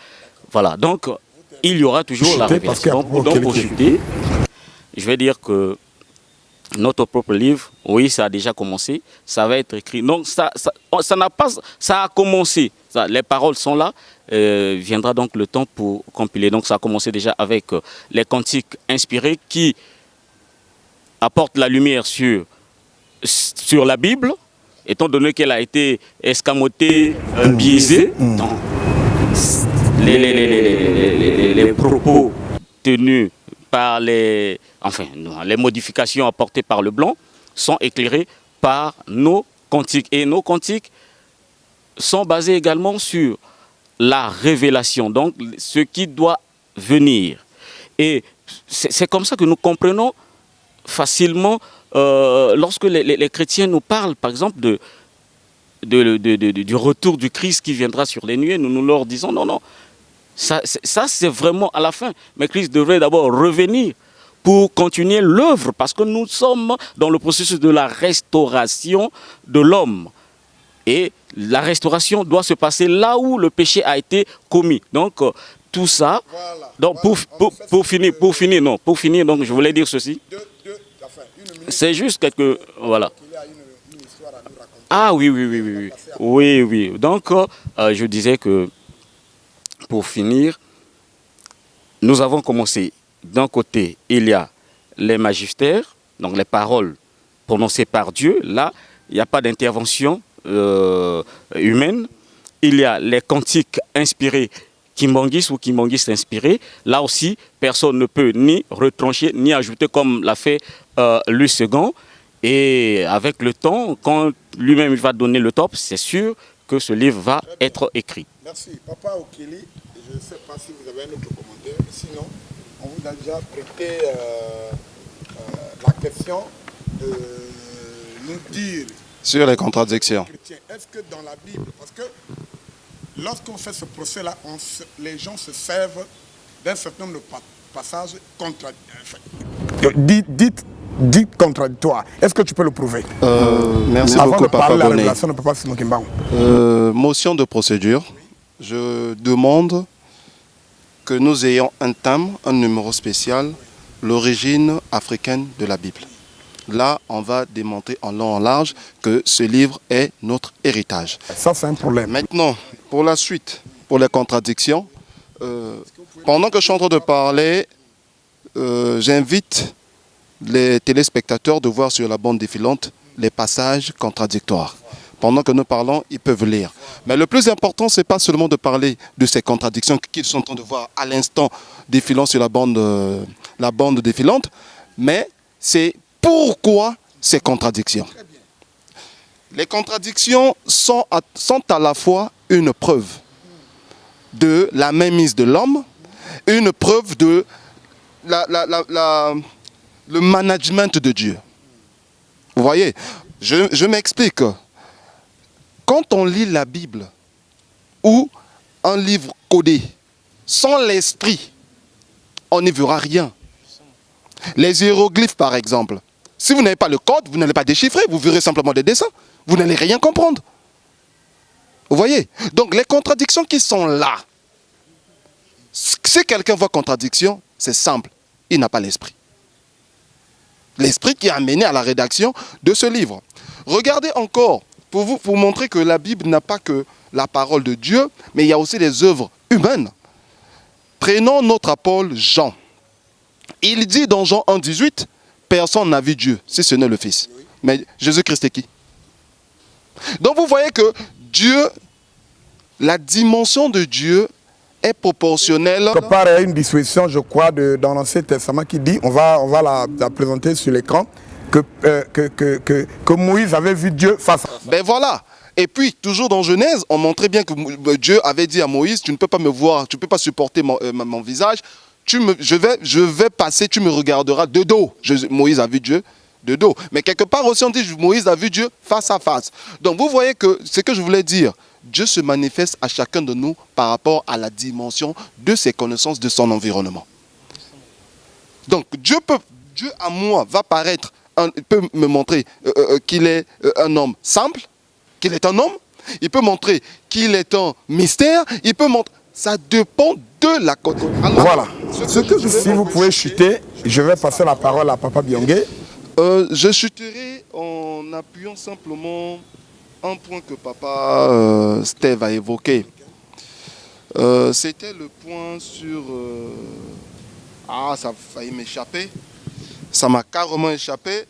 Voilà, donc il y aura toujours la révélation. Donc pour chuter, je vais dire que notre propre livre, oui, ça a déjà commencé, ça va être écrit. Donc ça a commencé, les paroles sont là, viendra donc le temps pour compiler. Donc ça a commencé déjà avec les cantiques inspirés qui apportent la lumière sur la Bible, étant donné qu'elle a été escamotée, biaisée dans les propos tenus par les modifications apportées par le blanc sont éclairées par nos cantiques. Et nos cantiques sont basés également sur la révélation, donc ce qui doit venir. Et c'est comme ça que nous comprenons facilement lorsque les chrétiens nous parlent, par exemple, du retour du Christ qui viendra sur les nuées. Nous leur disons non, ça c'est vraiment à la fin. Mais Christ devrait d'abord revenir pour continuer l'œuvre, parce que nous sommes dans le processus de la restauration de l'homme. Et la restauration doit se passer là où le péché a été commis. Donc tout ça, voilà, donc pour finir, donc je voulais dire ceci. C'est juste quelque... Voilà. Ah oui. Donc, je disais que, pour finir, nous avons commencé. D'un côté, il y a les magistères, donc les paroles prononcées par Dieu. Là, il n'y a pas d'intervention humaine. Il y a les cantiques inspirés Kimbanguistes ou kimbanguistes inspirés. Là aussi, personne ne peut ni retrancher, ni ajouter comme l'a fait Louis II. Et avec le temps, quand lui-même va donner le top, c'est sûr que ce livre va être écrit. Merci. Papa Okeli, je ne sais pas si vous avez un autre commentaire, sinon on vous a déjà prêté la question de nous dire... Sur les contradictions. Est-ce que dans la Bible, parce que lorsqu'on fait ce procès-là, les gens se servent d'un certain nombre de passages contradictoires. Dites contradictoire. Est-ce que tu peux le prouver? Merci Avant beaucoup, de parler Papa de la Bonnet. révélation de Papa Simon Kimbangu. Motion de procédure. Je demande que nous ayons un thème, un numéro spécial, l'origine africaine de la Bible. Là, on va démontrer en long et en large que ce livre est notre héritage. Ça, c'est un problème. Maintenant, pour la suite, pour les contradictions, pendant que je suis en train de parler, j'invite les téléspectateurs de voir sur la bande défilante les passages contradictoires. Pendant que nous parlons, ils peuvent lire. Mais le plus important, ce n'est pas seulement de parler de ces contradictions qu'ils sont en train de voir à l'instant défilant sur la bande défilante, mais c'est pourquoi ces contradictions. Les contradictions sont à la fois une preuve de la mainmise de l'homme, une preuve de le management de Dieu. Vous voyez, je m'explique. Quand on lit la Bible ou un livre codé, sans l'esprit, on n'y verra rien. Les hiéroglyphes, par exemple. Si vous n'avez pas le code, vous n'allez pas déchiffrer, vous verrez simplement des dessins. Vous n'allez rien comprendre. Vous voyez? Donc les contradictions qui sont là, si quelqu'un voit contradiction, c'est simple, il n'a pas l'esprit. L'esprit qui a amené à la rédaction de ce livre. Regardez encore, pour vous montrer que la Bible n'a pas que la parole de Dieu, mais il y a aussi des œuvres humaines. Prenons notre apôtre Jean. Il dit dans Jean 1,18, personne n'a vu Dieu, si ce n'est le Fils. Mais Jésus-Christ est qui? Donc vous voyez que Dieu, la dimension de Dieu est proportionnelle. Quelque part, il y a une disposition, je crois, dans l'Ancien Testament qui dit, on va la présenter sur l'écran, que Moïse avait vu Dieu face à face. Ben voilà. Et puis, toujours dans Genèse, on montrait bien que Dieu avait dit à Moïse, tu ne peux pas me voir, tu ne peux pas supporter mon visage, je vais passer, tu me regarderas de dos. Moïse a vu Dieu de dos. Mais quelque part aussi, on dit, Moïse a vu Dieu face à face. Donc, vous voyez que ce que je voulais dire, Dieu se manifeste à chacun de nous par rapport à la dimension de ses connaissances, de son environnement. Donc, Dieu à moi va paraître, il peut me montrer qu'il est un homme simple, qu'il est un homme. Il peut montrer qu'il est un mystère. Il peut montrer. Ça dépend de la connaissance. Voilà. Si vous pouvez chuter, je vais passer la parole à Papa Byongué. Je chuterai en appuyant simplement un point que Papa Steve a évoqué. C'était le point sur... ça a failli m'échapper. Ça m'a carrément échappé.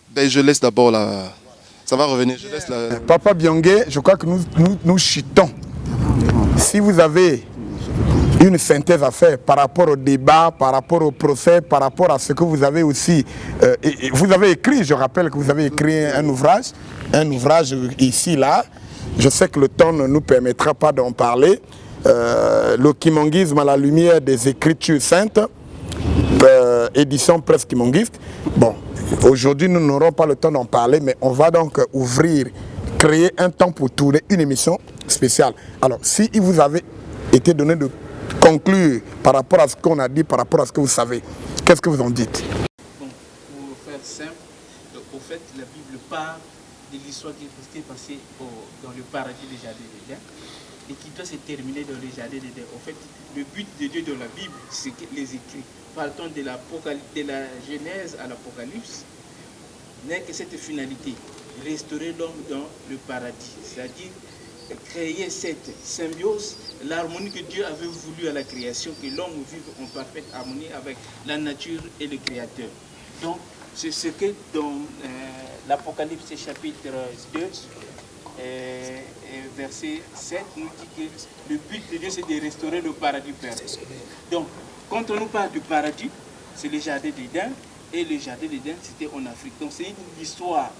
Ben, je laisse d'abord la... Ça va revenir, je laisse la... Papa Byongué, je crois que nous chutons. Si vous avez une synthèse à faire par rapport au débat, par rapport au procès, par rapport à ce que vous avez aussi... vous avez écrit, je rappelle que vous avez écrit un ouvrage ici, là. Je sais que le temps ne nous permettra pas d'en parler. Le kimonguisme à la lumière des Écritures saintes, édition presse kimonguiste. Bon, aujourd'hui nous n'aurons pas le temps d'en parler, mais on va donc créer un temps pour tourner une émission spéciale. Alors, si il vous avait été donné de conclure par rapport à ce qu'on a dit, par rapport à ce que vous savez, qu'est-ce que vous en dites? Bon, pour faire simple, au fait, la Bible parle de l'histoire qui est passée dans le paradis des jardins d'Éden et qui doit se terminer dans les jardins d'Éden. En fait, le but de Dieu dans la Bible, c'est les écrits. Partant de la Genèse à l'Apocalypse, n'est que cette finalité, restaurer l'homme dans le paradis, c'est-à-dire créer cette symbiose, l'harmonie que Dieu avait voulu à la création, que l'homme vive en parfaite harmonie avec la nature et le Créateur. Donc, c'est ce que dans l'Apocalypse chapitre 2, verset 7, nous dit que le but de Dieu, c'est de restaurer le paradis perdu. Donc, quand on nous parle du paradis, c'est le jardin d'Éden, et le jardin d'Éden, c'était en Afrique. Donc, c'est une histoire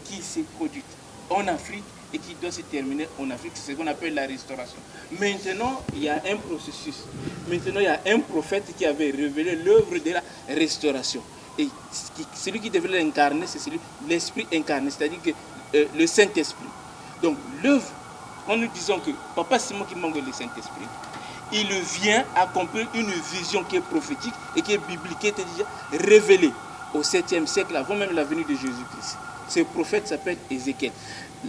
qui s'est produite en Afrique et qui doit se terminer en Afrique. C'est ce qu'on appelle la restauration. Maintenant, il y a un processus. Maintenant, il y a un prophète qui avait révélé l'œuvre de la restauration. Et celui qui devait l'incarner, c'est l'Esprit incarné, c'est-à-dire que le Saint-Esprit. Donc, l'œuvre, en nous disant que Papa Simon qui manque le Saint-Esprit, il vient accomplir une vision qui est prophétique et qui est biblique, qui était déjà révélée au 7e siècle, avant même la venue de Jésus-Christ. Ce prophète s'appelle Ézéchiel.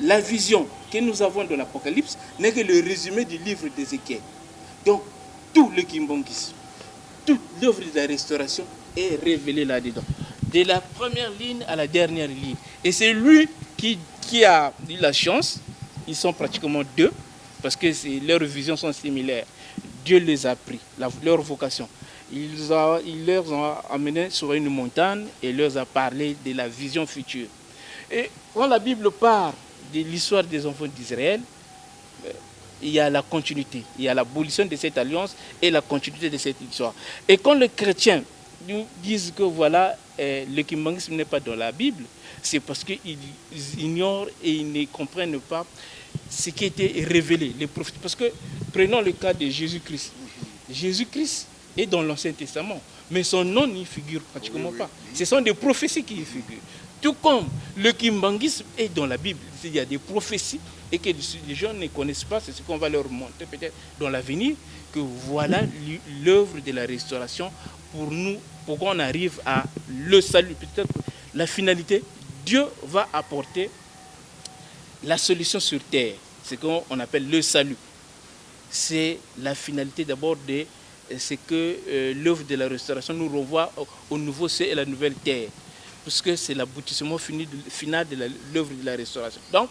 La vision que nous avons de l'Apocalypse n'est que le résumé du livre d'Ézéchiel. Donc, tout le kimbongisme, toute l'œuvre de la restauration est révélée là-dedans. De la première ligne à la dernière ligne. Et c'est lui qui a eu la chance, ils sont pratiquement deux, parce que leurs visions sont similaires. Dieu les a pris, leur vocation. Il leur ont amené sur une montagne et leur a parlé de la vision future. Et quand la Bible parle de l'histoire des enfants d'Israël, il y a la continuité, il y a l'abolition de cette alliance et la continuité de cette histoire. Et quand les chrétiens nous disent que voilà, le kimbangisme n'est pas dans la Bible, c'est parce qu'ils ignorent et ils ne comprennent pas ce qui a été révélé, les prophètes. Parce que, prenons le cas de Jésus-Christ. Jésus-Christ est dans l'Ancien Testament, mais son nom n'y figure pratiquement pas. Ce sont des prophéties qui y figurent. Tout comme le kimbangisme est dans la Bible. Il y a des prophéties et que les gens ne connaissent pas, c'est ce qu'on va leur montrer peut-être dans l'avenir, que voilà l'œuvre de la restauration pour nous, pour qu'on arrive à le salut. Peut-être la finalité, Dieu va apporter la solution sur terre, ce qu'on appelle le salut. C'est la finalité d'abord de ce que l'œuvre de la restauration nous renvoie au nouveau ciel et la nouvelle terre, puisque c'est l'aboutissement final de l'œuvre de la restauration. Donc,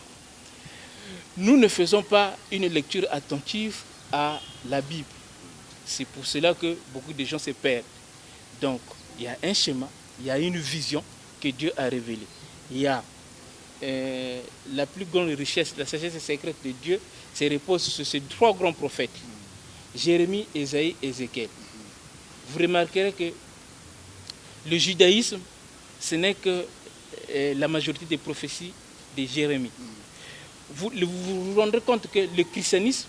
nous ne faisons pas une lecture attentive à la Bible. C'est pour cela que beaucoup de gens se perdent. Donc, il y a un schéma, il y a une vision que Dieu a révélée. il y a la plus grande richesse, la sagesse secrète de Dieu, se repose sur ces 3 grands prophètes, Jérémie, Ésaïe, Ézéchiel. Vous remarquerez que le judaïsme, ce n'est que la majorité des prophéties de Jérémie. Vous vous rendrez compte que le christianisme,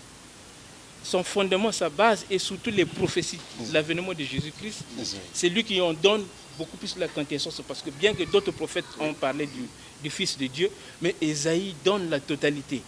son fondement, sa base est surtout les prophéties de l'avènement de Jésus-Christ. C'est lui qui en donne beaucoup plus la quintessence, parce que bien que d'autres prophètes ont parlé du Fils de Dieu, mais Ésaïe donne la totalité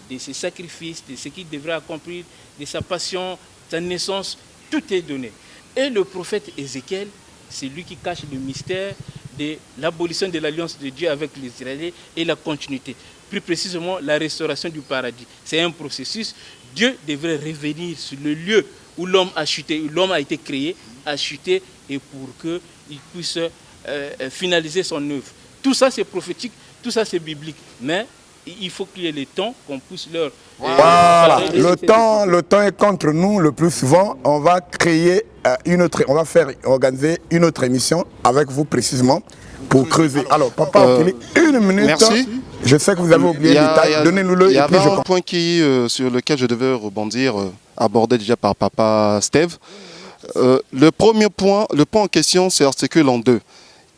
de ses sacrifices, de ce qu'il devrait accomplir, de sa passion, sa naissance, tout est donné. Et le prophète Ézéchiel, c'est lui qui cache le mystère de l'abolition de l'alliance de Dieu avec les Israéliens et la continuité. Plus précisément, la restauration du paradis. C'est un processus. Dieu devrait revenir sur le lieu où l'homme a chuté, où l'homme a été créé, a chuté, et pour qu'il puisse finaliser son œuvre. Tout ça, c'est prophétique, tout ça, c'est biblique. Mais il faut qu'il y ait le temps qu'on puisse leur... Voilà, le temps est contre nous le plus souvent. On va créer organiser une autre émission avec vous précisément pour creuser. Alors, Papa Okili, une minute. Merci. Je sais que vous avez oublié le détail. Donnez-nous-le. Il y avait un point sur lequel je devais rebondir, abordé déjà par Papa Steve. Le premier point, le point en question, c'est article en 2.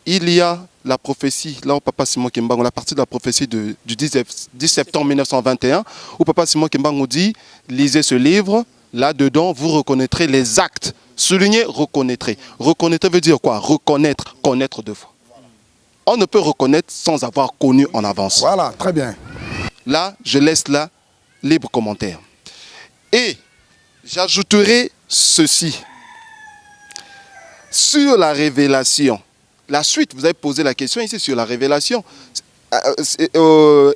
Il y a la prophétie, là où Papa Simon Kimbangu, la partie de la prophétie du 10 septembre 1921, où Papa Simon Kimbangu dit, lisez ce livre, là-dedans, vous reconnaîtrez les actes. Soulignez, reconnaîtrez. Reconnaître veut dire quoi? Reconnaître, connaître deux fois. On ne peut reconnaître sans avoir connu en avance. Voilà, très bien. Là, je laisse là, libre commentaire. Et j'ajouterai ceci. Sur la révélation, la suite, vous avez posé la question ici sur la révélation.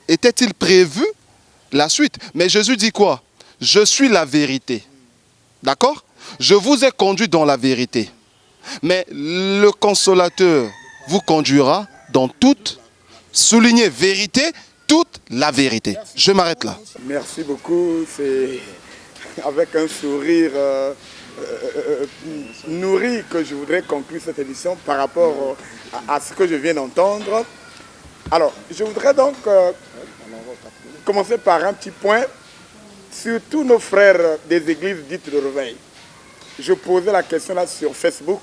Était-il prévu la suite? Mais Jésus dit quoi? Je suis la vérité. D'accord? Je vous ai conduit dans la vérité. Mais le consolateur vous conduira dans toute, soulignez vérité, toute la vérité. Je m'arrête là. Merci beaucoup. C'est avec un sourire nourri que je voudrais conclure cette émission par rapport à ce que je viens d'entendre. Alors, je voudrais donc commencer par un petit point sur tous nos frères des églises dites de réveil. Je posais la question là sur Facebook.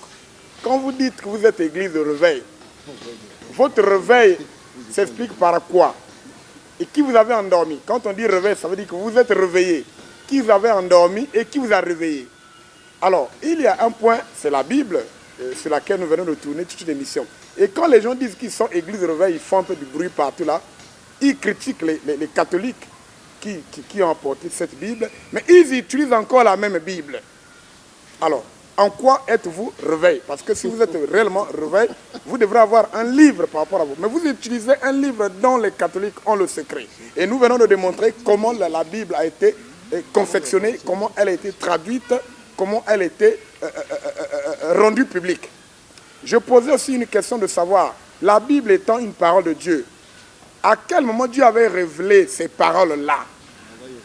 Quand vous dites que vous êtes église de réveil, votre réveil s'explique par quoi? Et qui vous avez endormi? Quand on dit réveil, ça veut dire que vous êtes réveillé. Qui vous avez endormi et qui vous a réveillé? Alors, il y a un point, c'est la Bible, sur laquelle nous venons de tourner toute l'émission. Et quand les gens disent qu'ils sont église de réveil, ils font un peu du bruit partout là, ils critiquent les catholiques qui ont apporté cette Bible, mais ils utilisent encore la même Bible. Alors, en quoi êtes-vous réveil? Parce que si vous êtes réellement réveil, vous devrez avoir un livre par rapport à vous. Mais vous utilisez un livre dont les catholiques ont le secret. Et nous venons de démontrer comment la Bible a été confectionnée, comment elle a été traduite, comment elle a été rendue publique. Je posais aussi une question de savoir, la Bible étant une parole de Dieu, à quel moment Dieu avait révélé ces paroles-là?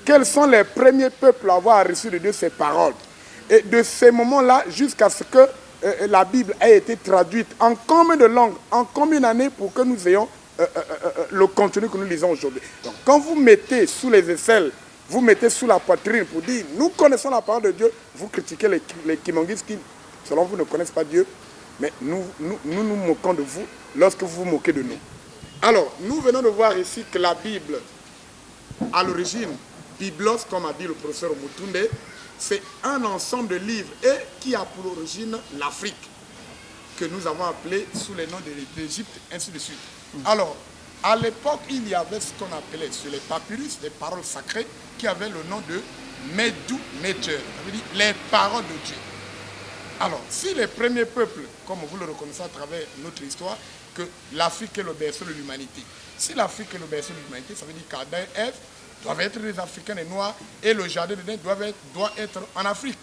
Quels sont les premiers peuples à avoir reçu de Dieu ces paroles? Et de ces moments-là jusqu'à ce que la Bible ait été traduite en combien de langues, en combien d'années pour que nous ayons le contenu que nous lisons aujourd'hui. Donc quand vous mettez sous les aisselles, vous mettez sous la poitrine pour dire nous connaissons la parole de Dieu, vous critiquez les Kimangis qui, selon vous, ne connaissent pas Dieu, mais nous moquons de vous lorsque vous vous moquez de nous. Alors, nous venons de voir ici que la Bible, à l'origine, Biblos, comme a dit le professeur Mutunde, c'est un ensemble de livres et qui a pour origine l'Afrique, que nous avons appelé sous le nom de l'Égypte, ainsi de suite. Alors, à l'époque, il y avait ce qu'on appelait sur les papyrus, des paroles sacrées, qui avaient le nom de Medu Neter, ça veut dire les paroles de Dieu. Alors, si les premiers peuples, comme vous le reconnaissez à travers notre histoire, que l'Afrique est le berceau de l'humanité. Si l'Afrique est le berceau de l'humanité, ça veut dire qu'Adam et Ève doivent être des Africains et Noirs et le jardin d'Éden doit être en Afrique.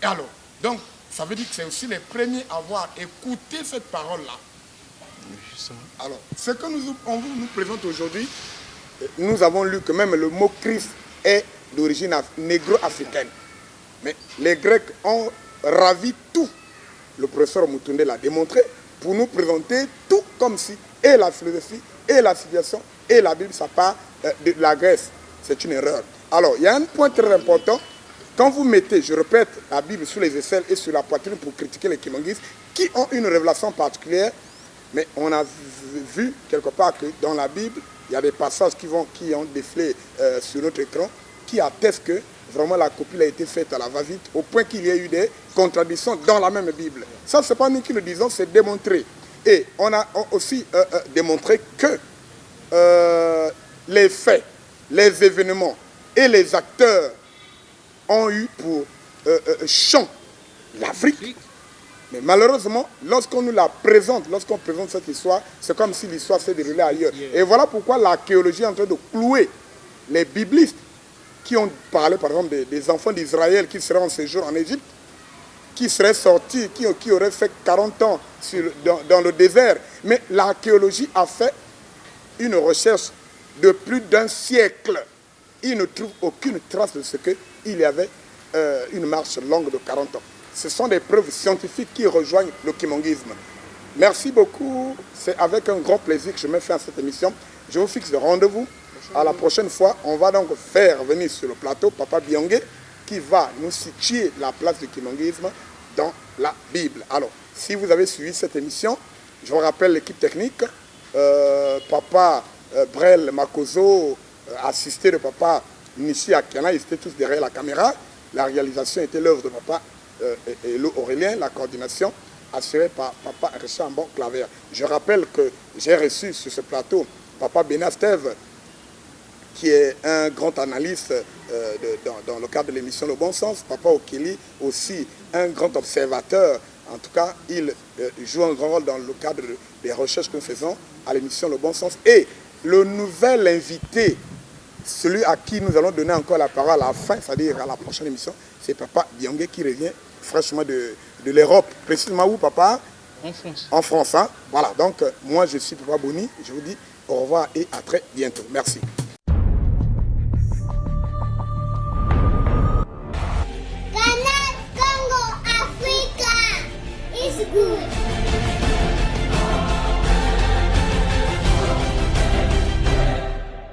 Et alors, donc, ça veut dire que c'est aussi les premiers à avoir écouté cette parole-là. Alors, ce que on vous présente aujourd'hui, nous avons lu que même le mot Christ est d'origine négro-africaine. Mais les Grecs ont ravi tout. Le professeur Mutunde l'a démontré pour nous présenter tout comme si, et la philosophie, et la civilisation et la Bible, ça part de la Grèce. C'est une erreur. Alors, il y a un point très important. Quand vous mettez, je répète, la Bible sous les aisselles et sur la poitrine pour critiquer les Kimonguistes, qui ont une révélation particulière, mais on a vu quelque part que dans la Bible, il y a des passages qui ont défilé sur notre écran, qui attestent que vraiment la copie a été faite à la va-vite, au point qu'il y a eu des contradictions dans la même Bible. Ça, ce n'est pas nous qui le disons, c'est démontré. Et on a aussi démontré que les faits, les événements et les acteurs ont eu pour champ l'Afrique. Mais malheureusement, lorsqu'on nous la présente, lorsqu'on présente cette histoire, c'est comme si l'histoire s'est déroulée ailleurs. Et voilà pourquoi l'archéologie est en train de clouer les biblistes qui ont parlé, par exemple, des enfants d'Israël qui seraient en séjour en Égypte, qui seraient sortis, qui auraient fait 40 ans dans le désert. Mais l'archéologie a fait une recherche de plus d'un siècle. Il ne trouve aucune trace de ce qu'il y avait une marche longue de 40 ans. Ce sont des preuves scientifiques qui rejoignent le kimonguisme. Merci beaucoup. C'est avec un grand plaisir que je me fais à cette émission. Je vous fixe le rendez-vous. À la prochaine fois, on va donc faire venir sur le plateau Papa Byongé qui va nous situer la place du kimonguisme dans la Bible. Alors, si vous avez suivi cette émission, je vous rappelle l'équipe technique. Papa Brel Makozo, assisté de Papa Nishi Akiana, ils étaient tous derrière la caméra. La réalisation était l'œuvre de Papa Elo Aurélien, la coordination assurée par Papa Richard Mbon Claver. Je rappelle que j'ai reçu sur ce plateau Papa Benastev, qui est un grand analyste dans le cadre de l'émission Le Bon Sens. Papa Okeli, aussi un grand observateur. En tout cas, il joue un grand rôle dans le cadre des recherches que nous faisons à l'émission Le Bon Sens. Et le nouvel invité, celui à qui nous allons donner encore la parole à la fin, c'est-à-dire à la prochaine émission, c'est Papa Byongé qui revient fraîchement de l'Europe. Précisément où, Papa? En France. En France, hein? Voilà, donc moi je suis Papa Boni, je vous dis au revoir et à très bientôt. Merci.